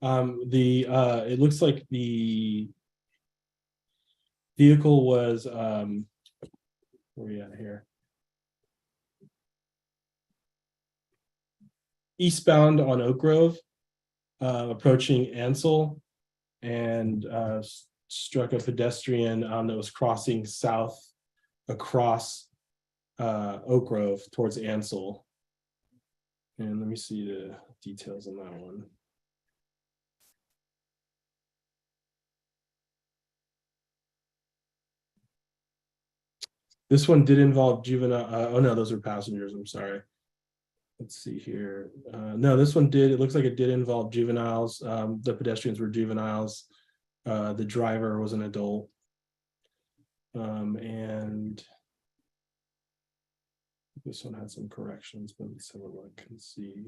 It looks like the vehicle was where are we at here? Eastbound on Oak Grove, approaching Ansel, and struck a pedestrian that was crossing south across Oak Grove towards Ansel. And let me see the details on that one. This one did involve juvenile. Oh no, those are passengers. I'm sorry. Let's see here. No, this one did. It looks like it did involve juveniles. The pedestrians were juveniles. The driver was an adult. And this one had some corrections, but let's have a look and see.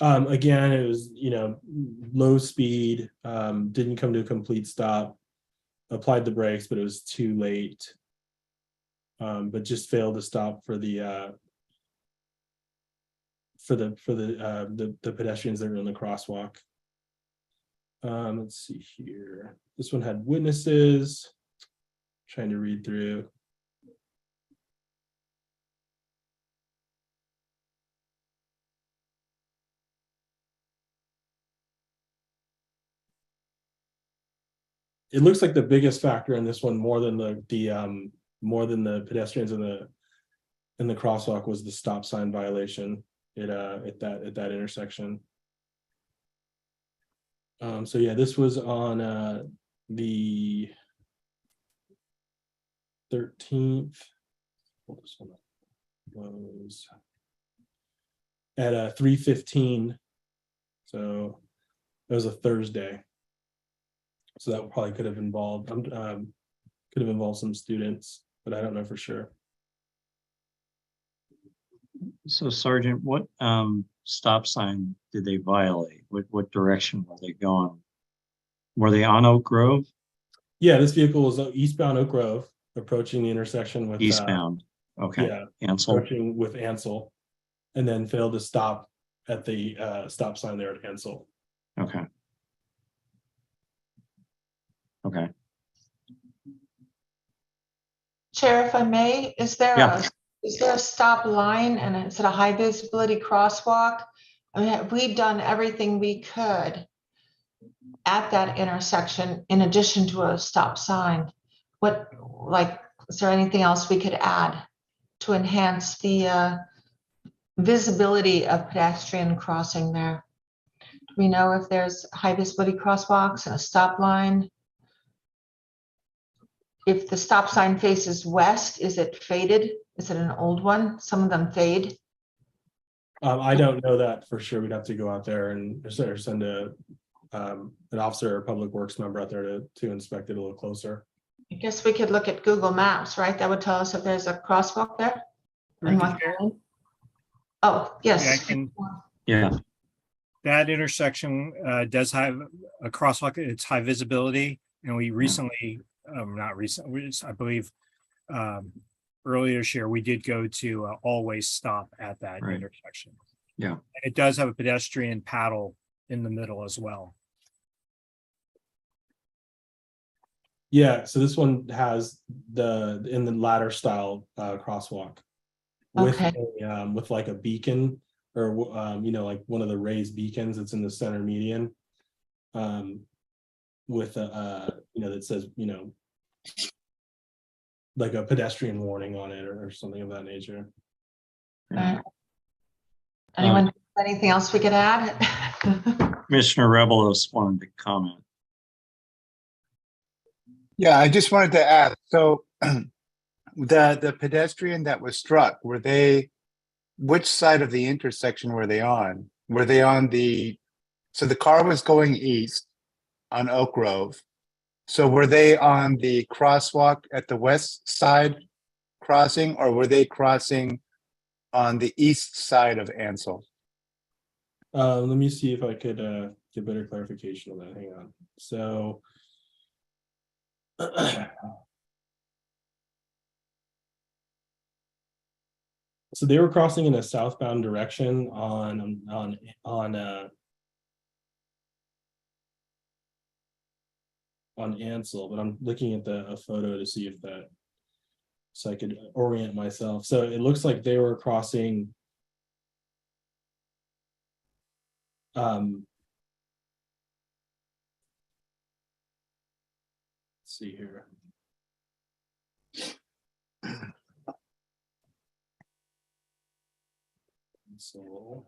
Again, it was, low speed, didn't come to a complete stop, applied the brakes, but it was too late. But just failed to stop for the pedestrians that were in the crosswalk. Let's see here. This one had witnesses. Trying to read through. It looks like the biggest factor in this one, more than the pedestrians in the crosswalk, was the stop sign violation at that intersection. So yeah, this was on the 13th. Pull this one up. Was at 3:15. So it was a Thursday. So that probably could have involved some students, but I don't know for sure. So Sergeant, what stop sign did they violate? What direction were they going? Were they on Oak Grove? Yeah, this vehicle was eastbound Oak Grove, approaching the intersection with Eastbound. Okay. Yeah, Ansel. approaching with Ansel, and then failed to stop at the stop sign there at Ansel. Okay. Okay. Chair, if I may, is there Yeah. a stop line and is it a high visibility crosswalk? I mean, have we done everything we could at that intersection in addition to a stop sign? Is there anything else we could add to enhance the visibility of pedestrian crossing there? Do we know if there's high visibility crosswalks and a stop line? If the stop sign faces west, is it faded? Is it an old one? Some of them fade. I don't know that for sure. We'd have to go out there and send an officer or public works member out there to inspect it a little closer. I guess we could look at Google Maps, right? That would tell us if there's a crosswalk there. Oh, yes. Yeah, I can- Yeah. That intersection does have a crosswalk. It's high visibility, and we recently, not recently, I believe earlier this year, we did go to always stop at that Right. intersection. Yeah. And it does have a pedestrian paddle in the middle as well. Yeah, so this one has in the ladder style crosswalk with Okay. with like a beacon or like one of the raised beacons that's in the center median. With a that says, like a pedestrian warning on it or something of that nature. Anyone, have anything else we could add? Commissioner Rebelos wanted to comment. Yeah, I just wanted to ask, so the pedestrian that was struck, which side of the intersection were they on? Were they on so the car was going east on Oak Grove. So were they on the crosswalk at the west side crossing, or were they crossing on the east side of Ansel? Let me see if I could get better clarification on that. Hang on. So so they were crossing in a southbound direction on Ansel, but I'm looking at a photo to see if so I could orient myself. So it looks like they were crossing let's see here. So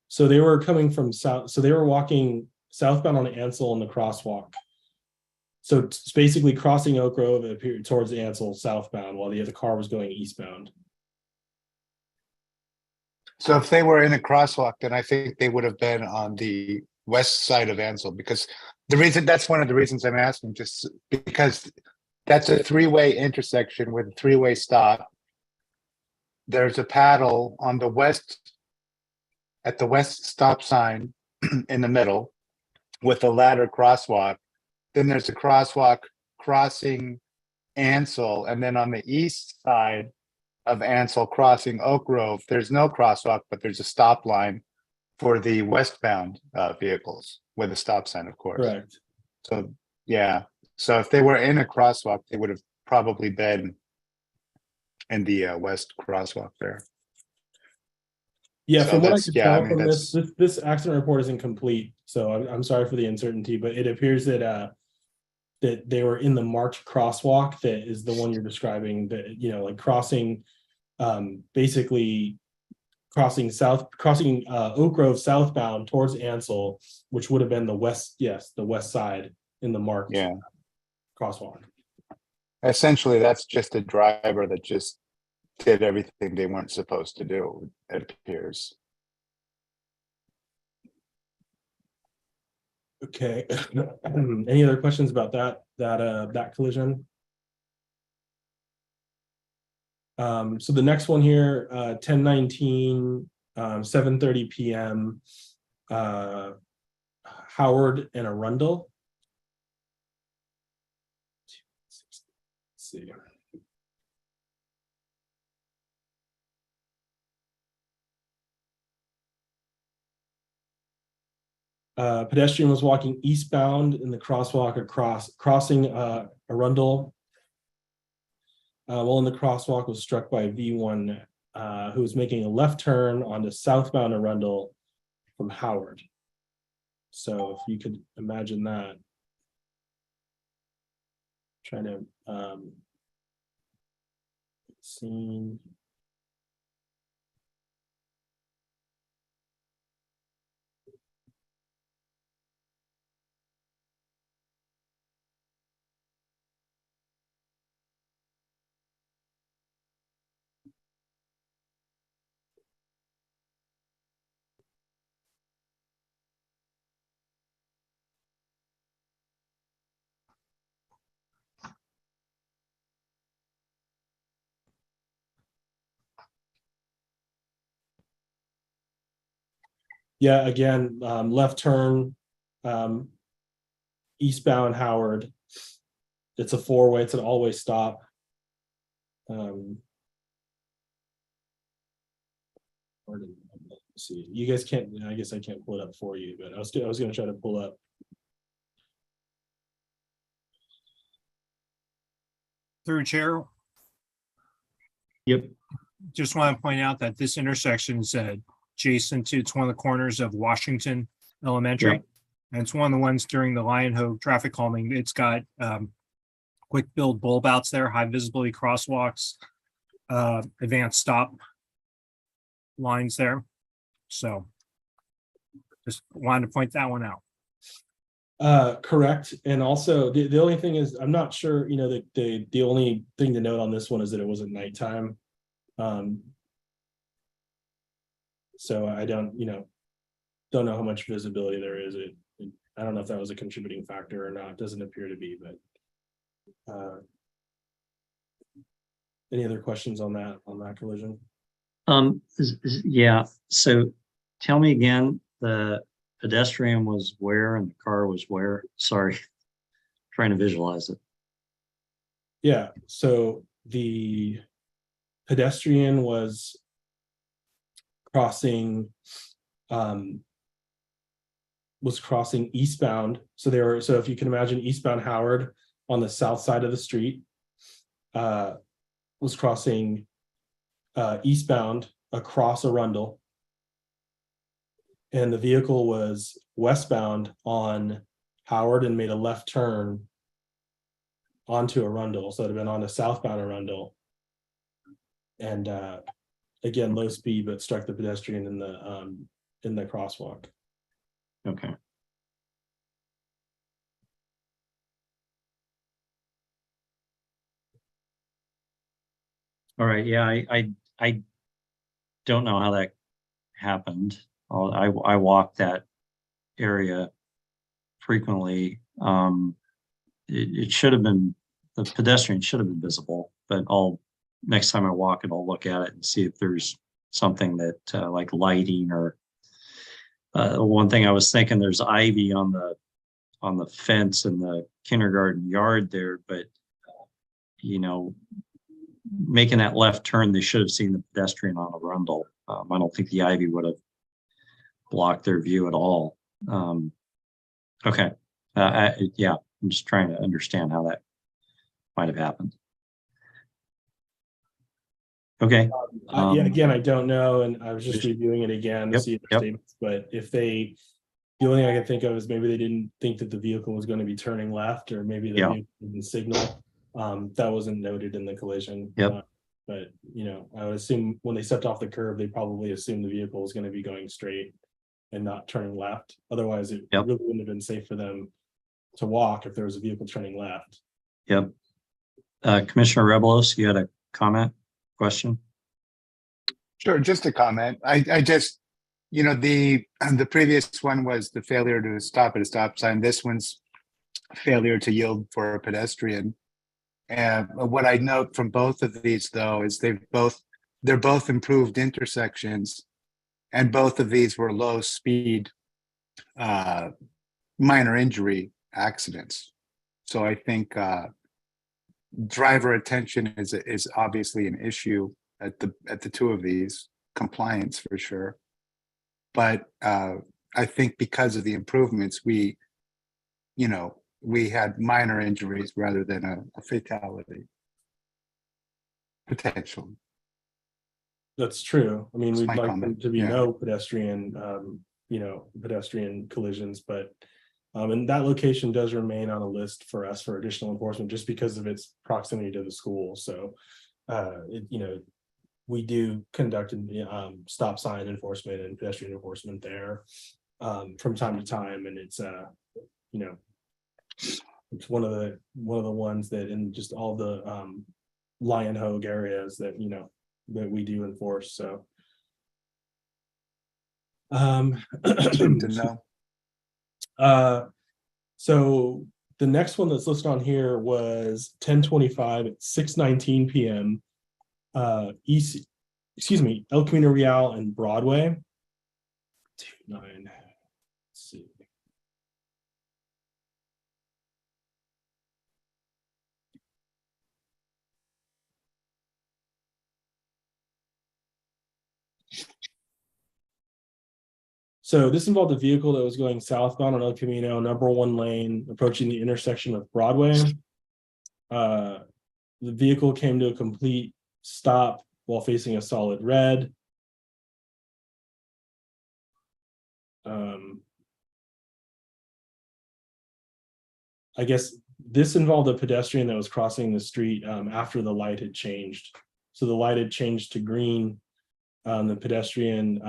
So they were coming from south. So they were walking southbound on Ansel in the crosswalk. So it's basically crossing Oak Grove towards Ansel southbound while the other car was going eastbound. So if they were in a crosswalk, then I think they would have been on the west side of Ansel, because that's one of the reasons I'm asking, just because that's a three-way intersection with a three-way stop. There's a paddle on the west, at the west stop sign in the middle with a ladder crosswalk. Then there's a crosswalk crossing Ansel, and then on the east side of Ansel crossing Oak Grove, there's no crosswalk, but there's a stop line for the westbound vehicles with a stop sign, of course. Correct. So, yeah. So if they were in a crosswalk, they would have probably been in the west crosswalk there. Yeah, So from what I that's- could yeah, tell I mean, from that's- this accident report is incomplete, so I'm sorry for the uncertainty, but it appears that that they were in the marked crosswalk that is the one you're describing, that like crossing, basically crossing Oak Grove southbound towards Ansel, which would have been the west side in the marked crosswalk. Essentially, that's just a driver that just did everything they weren't supposed to do, it appears. Okay. Any other questions about that collision? So the next one here, 10:19, 7:30 p.m. Howard and Arundel. Let's see. Pedestrian was walking eastbound in the crosswalk crossing Arundel. While in the crosswalk, was struck by V1 who was making a left turn onto southbound Arundel from Howard. So if you could imagine that. Trying to scene. Yeah, again, left turn, eastbound Howard. It's a four-way, it's an all-way stop. let's see, you guys can't, I guess I can't pull it up for you, but I was gonna try to pull up. Through chair, Yep. just want to point out that this intersection is adjacent to, it's one of the corners of Washington Elementary. Yep. And it's one of the ones during the Lion Ho traffic calming. It's got quick build bulb outs there, high visibility crosswalks, advanced stop lines there. So just wanted to point that one out. Correct. And also the only thing is, I'm not sure, you know, the only thing to note on this one is that it was at nighttime. So I don't know how much visibility there is. I don't know if that was a contributing factor or not. It doesn't appear to be, but any other questions on that collision? Yeah, so tell me again, the pedestrian was where and the car was where? Sorry, trying to visualize it. Yeah, so the pedestrian was crossing eastbound. So if you can imagine eastbound Howard on the south side of the street, was crossing eastbound across Arundel. And the vehicle was westbound on Howard and made a left turn onto Arundel. So it had been on a southbound Arundel. And again, low speed, but struck the pedestrian in the crosswalk. Okay. All right, yeah, I don't know how that happened. I walk that area frequently. It should have been, the pedestrian should have been visible, but next time I walk it, I'll look at it and see if there's something that like lighting or one thing I was thinking, there's ivy on the fence in the kindergarten yard there, but you know, making that left turn, they should have seen the pedestrian on Arundel. I don't think the ivy would have blocked their view at all. Okay. Yeah, I'm just trying to understand how that might have happened. Okay. Yeah, again, I don't know, and I was just reviewing it again to see their statements. But the only thing I can think of is maybe they didn't think that the vehicle was going to be turning left, or maybe the vehicle didn't signal. That wasn't noted in the collision. But you know, I would assume when they stepped off the curb, they probably assumed the vehicle was going to be going straight and not turning left. Otherwise, it really wouldn't have been safe for them to walk if there was a vehicle turning left. Yep. Commissioner Rebelos, you had a comment, question? Sure, just a comment. I just, you know, the previous one was the failure to stop at a stop sign. This one's failure to yield for a pedestrian. And what I note from both of these, though, is they're both improved intersections, and both of these were low speed, minor injury accidents. So I think driver attention is obviously an issue at the two of these, compliance for sure. But I think because of the improvements, we had minor injuries rather than a fatality potential. That's true. I mean, That's we'd my like comment. there to be Yeah. no pedestrian, pedestrian collisions, but and that location does remain on a list for us for additional enforcement just because of its proximity to the school. So, we do conduct stop sign enforcement and pedestrian enforcement there from time to time, and it's it's one of the ones that in just all the Lion Ho areas that that we do enforce. So Good to know. So the next one that's listed on here was 10:25 at 6:19 p.m. El Camino Real and Broadway. 29. Let's see. So this involved a vehicle that was going southbound on El Camino, number 1 lane, approaching the intersection with Broadway. The vehicle came to a complete stop while facing a solid red. I guess this involved a pedestrian that was crossing the street after the light had changed. So the light had changed to green. The pedestrian,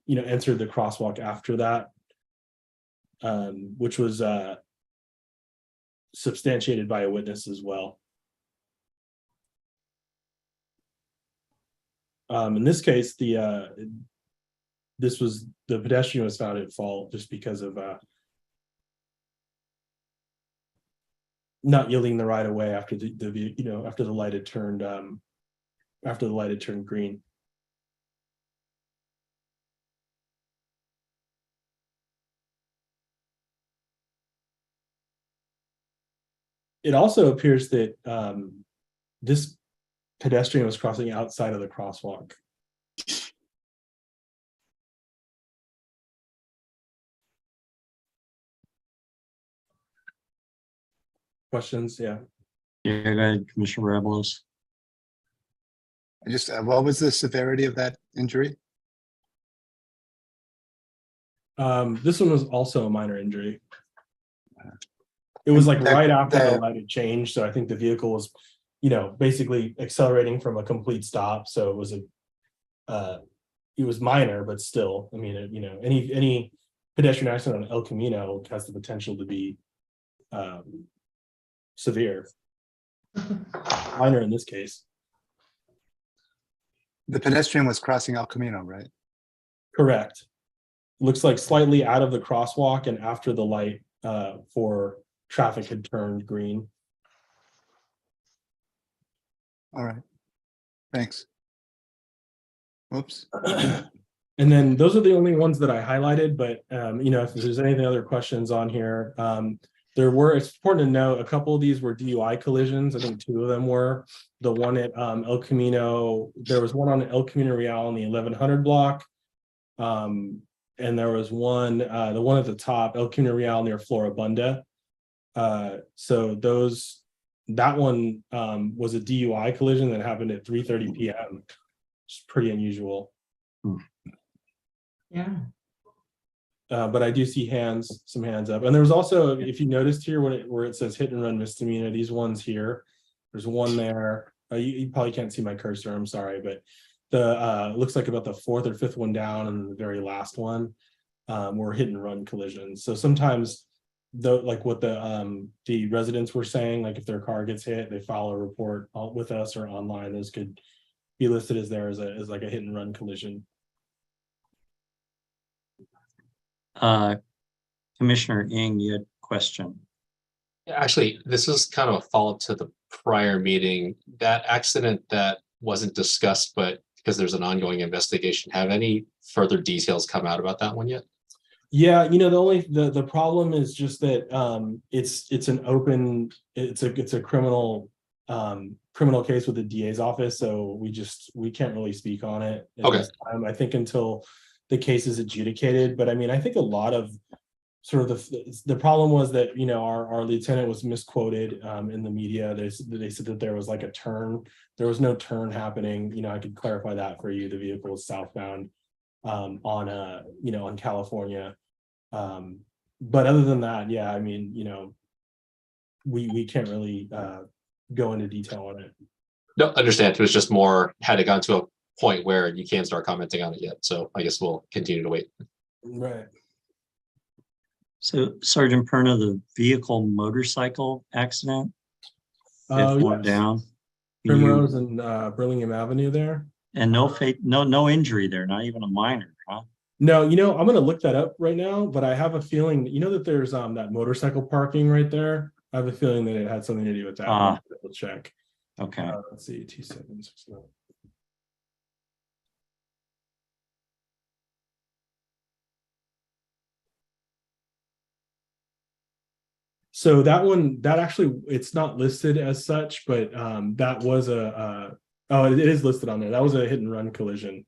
entered the crosswalk after that, which was substantiated by a witness as well. In this case, the pedestrian was found at fault just because of not yielding the right of way after after the light had turned green. It also appears that this pedestrian was crossing outside of the crosswalk. Questions? Yeah. Yeah, go ahead, Commissioner Rebels. What was the severity of that injury? This one was also a minor injury. It was like right after the light had changed, so I think the vehicle was, basically accelerating from a complete stop. So it was it was minor, but still, I mean, any pedestrian accident on El Camino has the potential to be severe. Minor in this case. The pedestrian was crossing El Camino, right? Correct. Looks like slightly out of the crosswalk and after the light for traffic had turned green. All right. Thanks. Whoops. And then those are the only ones that I highlighted, but if there's any other questions on here, it's important to note a couple of these were DUI collisions. I think 2 of them were. The one at El Camino, there was one on El Camino Real in the 1100 block. And there was one, the one at the top, El Camino Real near Floribunda. So that one was a DUI collision that happened at 3:30 p.m. It's pretty unusual. Yeah. But I do see some hands up. And there was also, if you noticed here, where it says hit and run misdemeanor, these ones here, there's one there. You probably can't see my cursor, I'm sorry, but looks like about the 4th or 5th one down and the very last one were hit and run collisions. So sometimes, like what the residents were saying, like if their car gets hit, they file a report with us or online. Those could be listed as like a hit and run collision. Commissioner Ng, you had a question. Yeah, actually, this is kind of a follow-up to the prior meeting. That accident that wasn't discussed, but because there's an ongoing investigation, have any further details come out about that one yet? Yeah, the problem is just that it's a criminal case with the DA's office, so we can't really speak on it at this time, I think, until the case is adjudicated. But I mean, I think a lot of sort of the problem was that our lieutenant was misquoted in the media. They said that there was like a turn. There was no turn happening. I could clarify that for you. The vehicle was southbound on California. But other than that, yeah, I mean, we can't really go into detail on it. No, understand. It was just more, had it gone to a point where you can't start commenting on it yet. So I guess we'll continue to wait. Right. So Sergeant Perna, the vehicle motorcycle accident, fifth one down. Primrose and Burlingame Avenue there. And no injury there, not even a minor, huh? No, I'm going to look that up right now, but I have a feeling that there's that motorcycle parking right there. I have a feeling that it had something to do with that. We'll check. Okay. Let's see, 2769. So that one, it's not listed as such, but that was it is listed on there. That was a hit and run collision.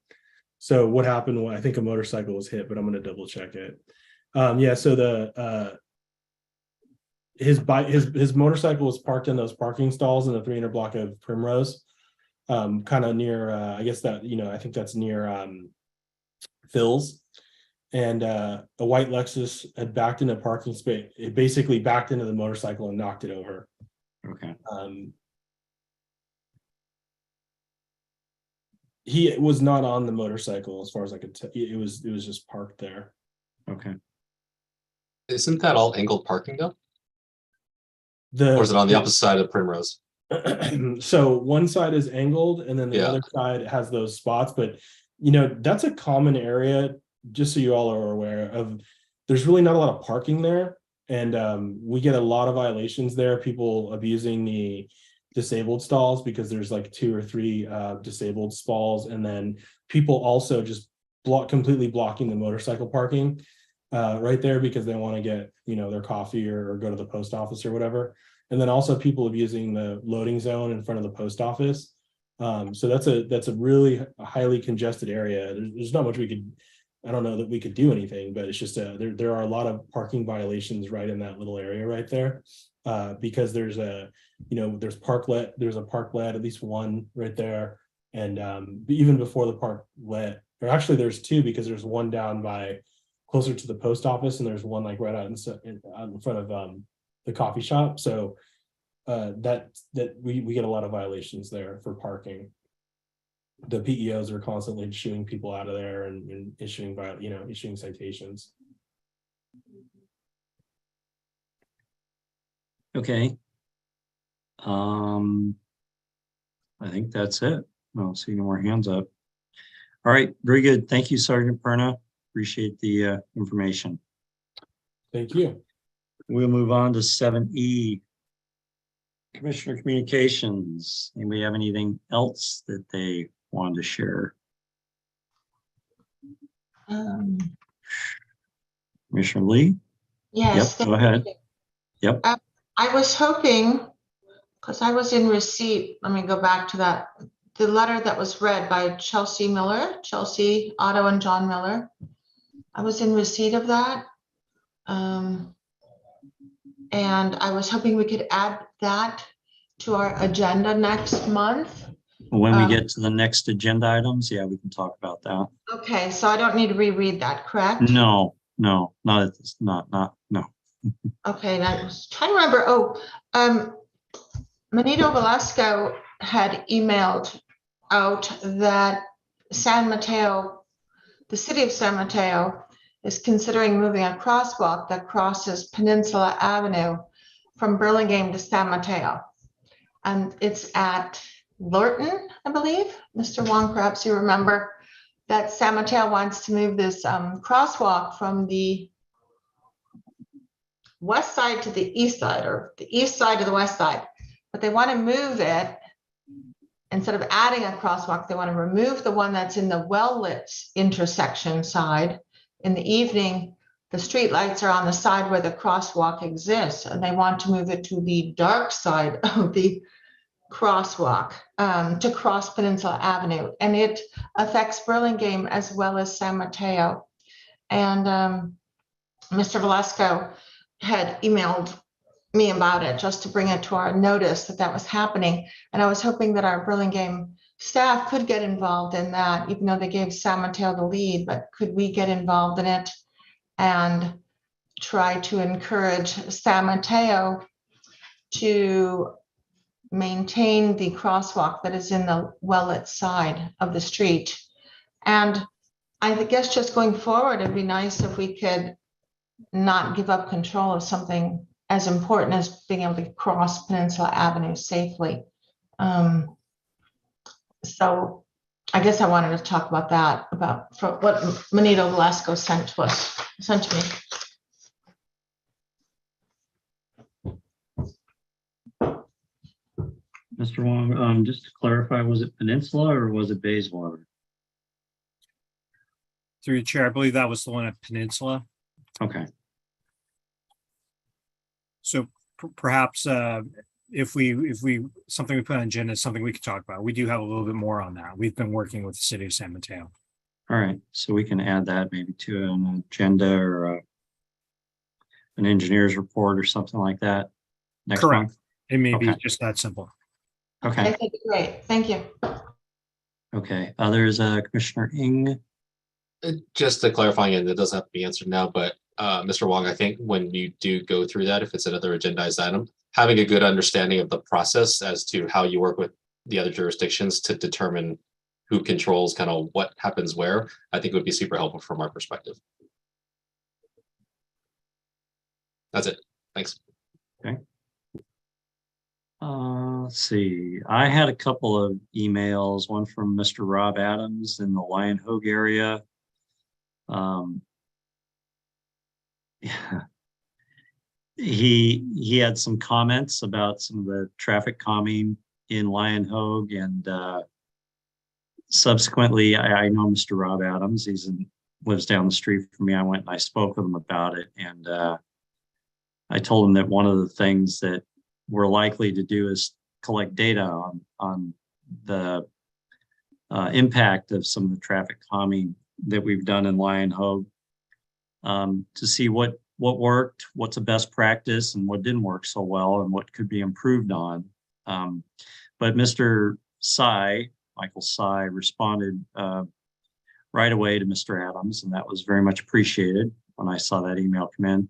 So what happened? I think a motorcycle was hit, but I'm going to double check it. Yeah. So his motorcycle was parked in those parking stalls in the 300 block of Primrose, kind of near. I guess that I think that's near Phil's. And a white Lexus had backed into a parking space. It basically backed into the motorcycle and knocked it over. Okay. He was not on the motorcycle, as far as I could tell. It was just parked there. Okay. Isn't that all angled parking though? Or is it on the opposite side of Primrose? So one side is angled, and then the Yeah. other side has those spots. But that's a common area. Just so you all are aware of, there's really not a lot of parking there, and we get a lot of violations there. People abusing the disabled stalls because there's like 2 or 3 disabled stalls, and then people also just completely blocking the motorcycle parking right there because they want to get their coffee or go to the post office or whatever. And then also people abusing the loading zone in front of the post office. So that's a really highly congested area. There's not much we could. I don't know that we could do anything, but it's just there are a lot of parking violations right in that little area right there, because there's a parklet, at least one right there, and even before the parklet, or actually there's 2 because there's one down by closer to the post office, and there's one like right out in front of the coffee shop. So that we get a lot of violations there for parking. The PEOs are constantly shooing people out of there and issuing citations. Okay. I think that's it. I don't see no more hands up. All right, very good. Thank you, Sergeant Perna. Appreciate the information. Thank you. We'll move on to 7E. Commissioner Communications. Anybody have anything else that they wanted to share? Commissioner Lee? Yes. Yep, go ahead. Yep. I was hoping, because I was in receipt, let me go back to that, the letter that was read by Chelsea Miller, Chelsea, Otto, and John Miller. I was in receipt of that. And I was hoping we could add that to our agenda next month. When we get to the next agenda items, yeah, we can talk about that. Okay, so I don't need to reread that, correct? No, not at this, no. Okay, and I was trying to remember, Manito Velasco had emailed out that San Mateo, the city of San Mateo, is considering moving a crosswalk that crosses Peninsula Avenue from Burlingame to San Mateo. And it's at Lorton, I believe. Mr. Wong, perhaps you remember that San Mateo wants to move this crosswalk from the west side to the east side, or the east side to the west side. But they want to move it, instead of adding a crosswalk, they want to remove the one that's in the well-lit intersection side. In the evening, the street lights are on the side where the crosswalk exists, and they want to move it to the dark side of the crosswalk to cross Peninsula Avenue. And it affects Burlingame as well as San Mateo. And Mr. Velasco had emailed me about it just to bring it to our notice that that was happening. And I was hoping that our Burlingame staff could get involved in that, even though they gave San Mateo the lead, but could we get involved in it and try to encourage San Mateo to maintain the crosswalk that is in the well-lit side of the street? And I guess just going forward, it'd be nice if we could not give up control of something as important as being able to cross Peninsula Avenue safely. So I guess I wanted to talk about that, about what Manito Velasco sent to me. Mr. Wong, just to clarify, was it Peninsula or was it Bayswater? Through the chair, I believe that was the one at Peninsula. Okay. So perhaps if we something we put on agenda is something we could talk about. We do have a little bit more on that. We've been working with the city of San Mateo. All right, so we can add that maybe to an agenda or an engineer's report or something like that next Correct. month. It may be Okay. just that simple. Okay, that'd be great. Thank you. okay. Others, Commissioner Ing? Just to clarify, and it doesn't have to be answered now, but Mr. Wong, I think when you do go through that, if it's another agendized item, having a good understanding of the process as to how you work with the other jurisdictions to determine who controls kind of what happens where, I think would be super helpful from our perspective. That's it. Thanks. Okay. Let's see. I had a couple of emails, one from Mr. Rob Adams in the Lion Hogue area. Yeah. He had some comments about some of the traffic calming in Lion Hogue, and subsequently, I know Mr. Rob Adams. Lives down the street from me. I went and I spoke with him about it, and I told him that one of the things that we're likely to do is collect data on the impact of some of the traffic calming that we've done in Lion Hogue, to see what worked, what's a best practice, and what didn't work so well, and what could be improved on. But Mr. Michael Sy, responded right away to Mr. Adams, and that was very much appreciated when I saw that email come in.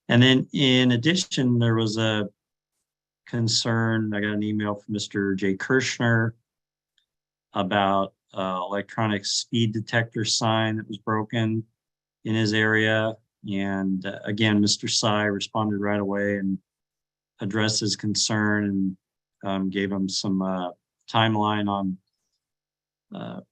And then in addition, there was a concern. I got an email from Mr. Jay Kirschner about electronic speed detector sign that was broken in his area. And again, Mr. Sy responded right away and addressed his concern, and gave him some timeline on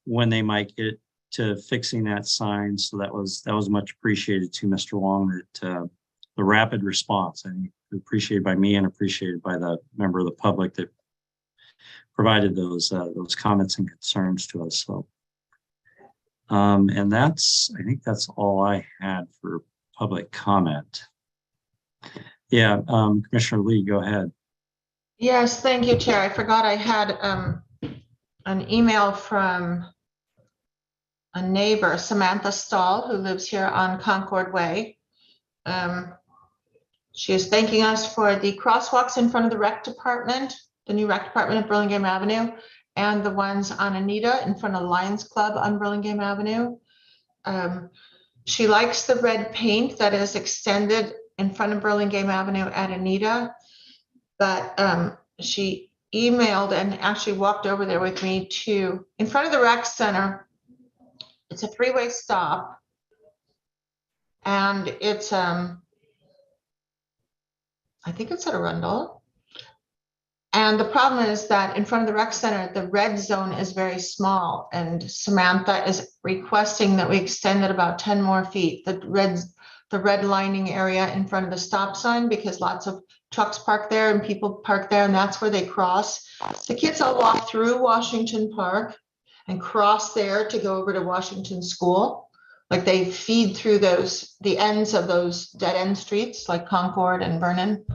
when they might get to fixing that sign. So that was much appreciated to Mr. Wong, that the rapid response, I think, appreciated by me and appreciated by the member of the public that provided those comments and concerns to us. So, and I think that's all I had for public comment. Yeah, Commissioner Lee, go ahead. Yes, thank you, Chair. I forgot I had an email from a neighbor, Samantha Stahl, who lives here on Concord Way. She is thanking us for the crosswalks in front of the rec department, the new rec department at Burlingame Avenue, and the ones on Anita in front of Lions Club on Burlingame Avenue. She likes the red paint that is extended in front of Burlingame Avenue at Anita, but she emailed and actually walked over there with me to, in front of the rec center, it's a three-way stop, and it's I think it's at Arundel. And the problem is that in front of the rec center, the red zone is very small, and Samantha is requesting that we extend it about 10 more feet, the red lining area in front of the stop sign, because lots of trucks park there and people park there, and that's where they cross. The kids all walk through Washington Park and cross there to go over to Washington School. Like they feed through the ends of those dead end streets like Concord and Vernon,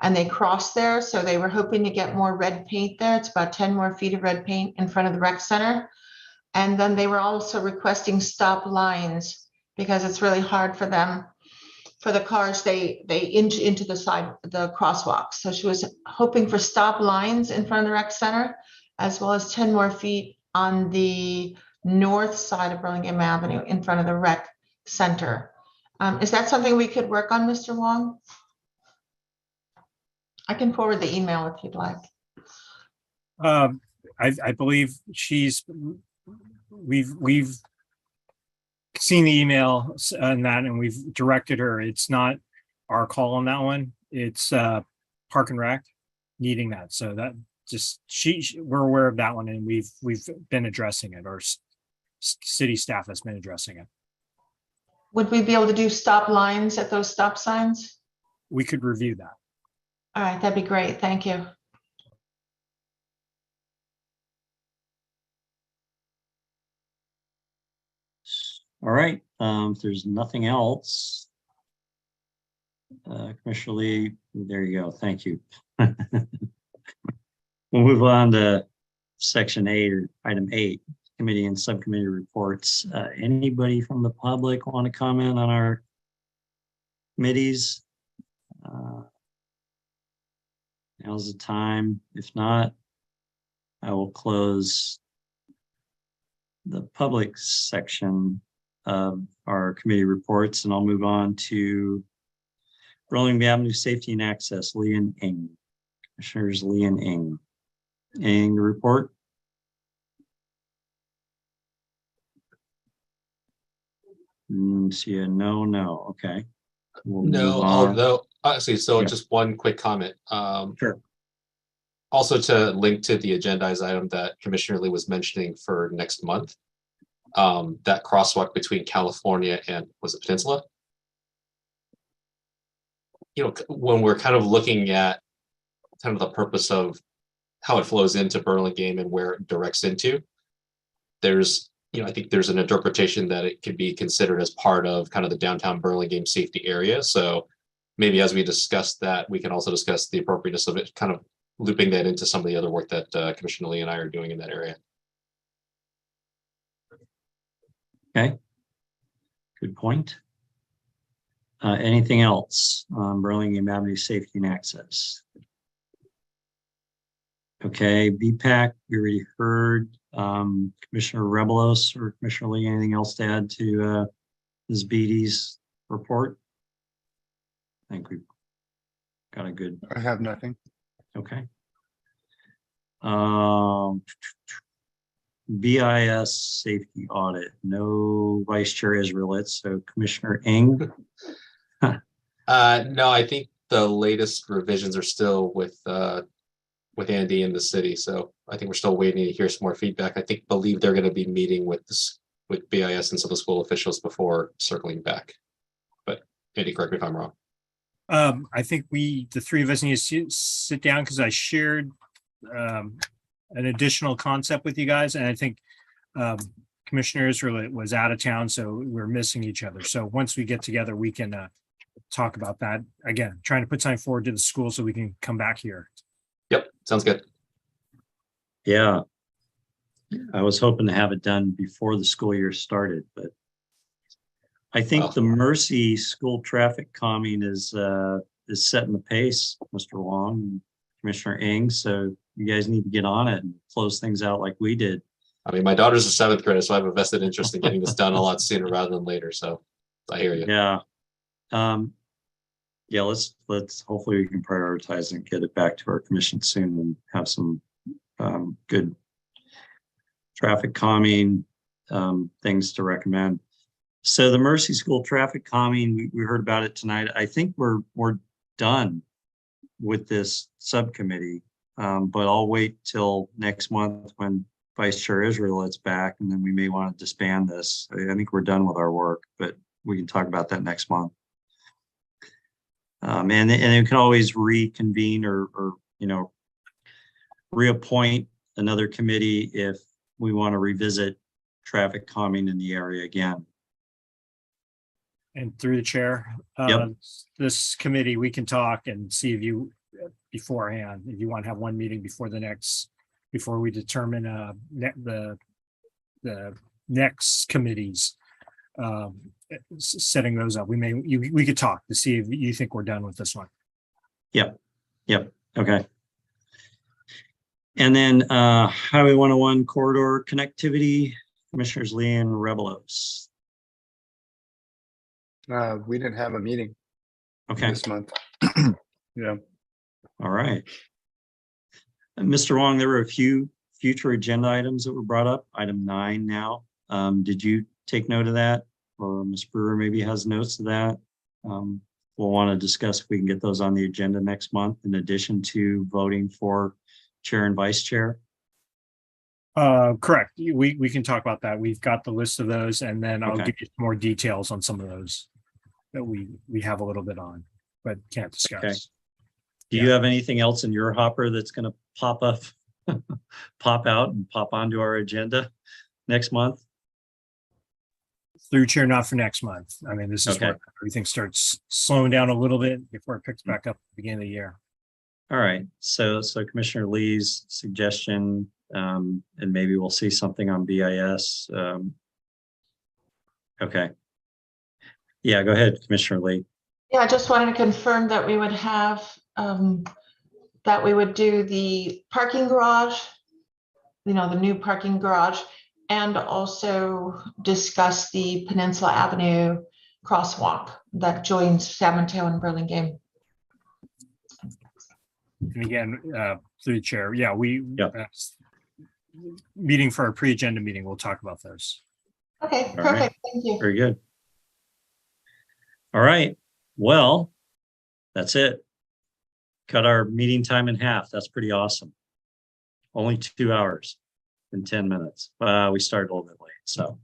and they cross there. So they were hoping to get more red paint there. It's about 10 more feet of red paint in front of the rec center. And then they were also requesting stop lines, because it's really hard for them, for the cars, they inch into the crosswalk. So she was hoping for stop lines in front of the rec center, as well as 10 more feet on the north side of Burlingame Avenue in front of the rec center. Is that something we could work on, Mr. Wong? I can forward the email if you'd like. I believe we've seen the email on that, and we've directed her. It's not our call on that one. It's Park and Rec needing that. So that just we're aware of that one, and we've been addressing it. Our city staff has been addressing it. Would we be able to do stop lines at those stop signs? We could review that. All right, that'd be great. Thank you. All right, if there's nothing else, Commissioner Lee, there you go. Thank you. We'll move on to section 8, or item 8, committee and subcommittee reports. Anybody from the public want to comment on our committees? Now's the time. If not, I will close the public section of our committee reports, and I'll move on to Burlingame Avenue Safety and Access, Lee and Ing. Commissioners Lee and Ing. Anything to report? See, no. Okay. We'll No, move on. although, actually, so Yeah. just one quick comment. Sure. Also to link to the agendized item that Commissioner Lee was mentioning for next month. That crosswalk between California and, was it Peninsula? You know, when we're kind of looking at kind of the purpose of how it flows into Burlingame and where it directs into, there's, you know, I think there's an interpretation that it could be considered as part of kind of the downtown Burlingame safety area. So maybe as we discuss that, we can also discuss the appropriateness of it, kind of looping that into some of the other work that Commissioner Lee and I are doing in that area. Okay. Good point. Anything else on Burlingame Avenue Safety and Access? Okay, BPAC, we already heard. Commissioner Rebelos or Commissioner Lee, anything else to add to Ms. Beatty's report? I think we've got a good. I have nothing. Okay. BIS safety audit, no Vice Chair Israelite, so Commissioner Ing. No, I think the latest revisions are still with Andy in the city. So I think we're still waiting to hear some more feedback. Believe they're going to be meeting with BIS and some of the school officials before circling back. But Andy, correct me if I'm wrong. I think the three of us need to sit down because I shared an additional concept with you guys. And I think Commissioner Israel was out of town, so we're missing each other. So once we get together, we can talk about that. Again, trying to put something forward to the school so we can come back here. Yep, sounds good. Yeah. I was hoping to have it done before the school year started, but I think the Mercy school traffic calming is setting the pace, Mr. Wong and Commissioner Ing. So you guys need to get on it and close things out like we did. I mean, my daughter's a 7th grader, so I have a vested interest in getting this done a lot sooner rather than later. So I hear you. Yeah. Yeah, let's hopefully we can prioritize and get it back to our commission soon and have some good traffic calming things to recommend. So the Mercy School traffic calming, we heard about it tonight. I think we're done with this subcommittee, but I'll wait till next month when Vice Chair Israel is back, and then we may want to disband this. I think we're done with our work, but we can talk about that next month. And you can always reconvene or reappoint another committee if we want to revisit traffic calming in the area again. And through the chair, this committee, we can talk and see if you beforehand, if you want to have one meeting before we determine the next committees, setting those up. We could talk to see if you think we're done with this one. Yep. Okay. And then Highway 101 corridor connectivity, Commissioners Lee and Rebelos. We didn't have a meeting this month. Yeah. All right. Mr. Wong, there were a few future agenda items that were brought up. Item 9 now. Did you take note of that? Or Ms. Brewer maybe has notes of that. We'll want to discuss if we can get those on the agenda next month, in addition to voting for chair and vice chair. Correct. We can talk about that. We've got the list of those, and then I'll give you more details on some of those that we have a little bit on, but can't discuss. Okay. Do you have anything else in your hopper that's going to pop up, pop out and pop onto our agenda next month? Through chair, not for next month. I mean, this is where everything starts slowing down a little bit before it picks back up at the beginning of the year. All right. So Commissioner Lee's suggestion, And maybe we'll see something on BIS. Okay. Yeah, go ahead, Commissioner Lee. Yeah, I just wanted to confirm that we would have, that we would do the parking garage, the new parking garage, and also discuss the Peninsula Avenue crosswalk that joins San Mateo and Burlingame. And again, through the chair, yeah, meeting for our pre-agenda meeting, we'll talk about those. Okay, All perfect. right. Thank you. Very good. All right. Well, that's it. Cut our meeting time in half. That's pretty awesome. Only 2 hours and 10 minutes. We started a little bit late. So, all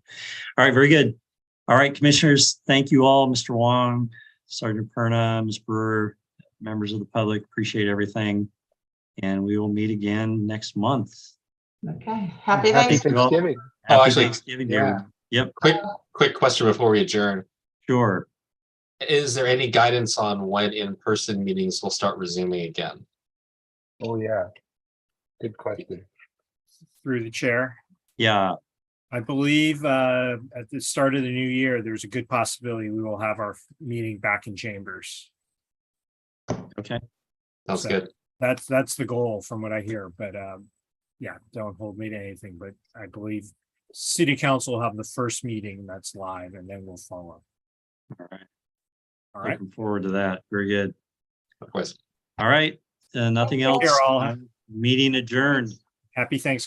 right, very good. All right, commissioners, thank you all, Mr. Wong, Sergeant Perna, Ms. Brewer, members of the public, appreciate everything. And we will meet again next month. Okay. Happy Happy Thanksgiving. Thanksgiving. Happy actually, Thanksgiving, to yeah. everyone. Yep, Quick question before we adjourn. sure. Is there any guidance on when in-person meetings will start resuming again? Oh, yeah. Good question. Through the chair, Yeah, I believe at the start of the new year, there's a good possibility we will have our meeting back in chambers. okay. Sounds So good. That's the goal from what I hear, but yeah, don't hold me to anything, but I believe city council will have the first meeting that's live and then we'll follow. All right. All right. Looking forward to that. Very good. Of course. All right. Nothing else. Here, all. Meeting adjourned. Happy Thanksgiving.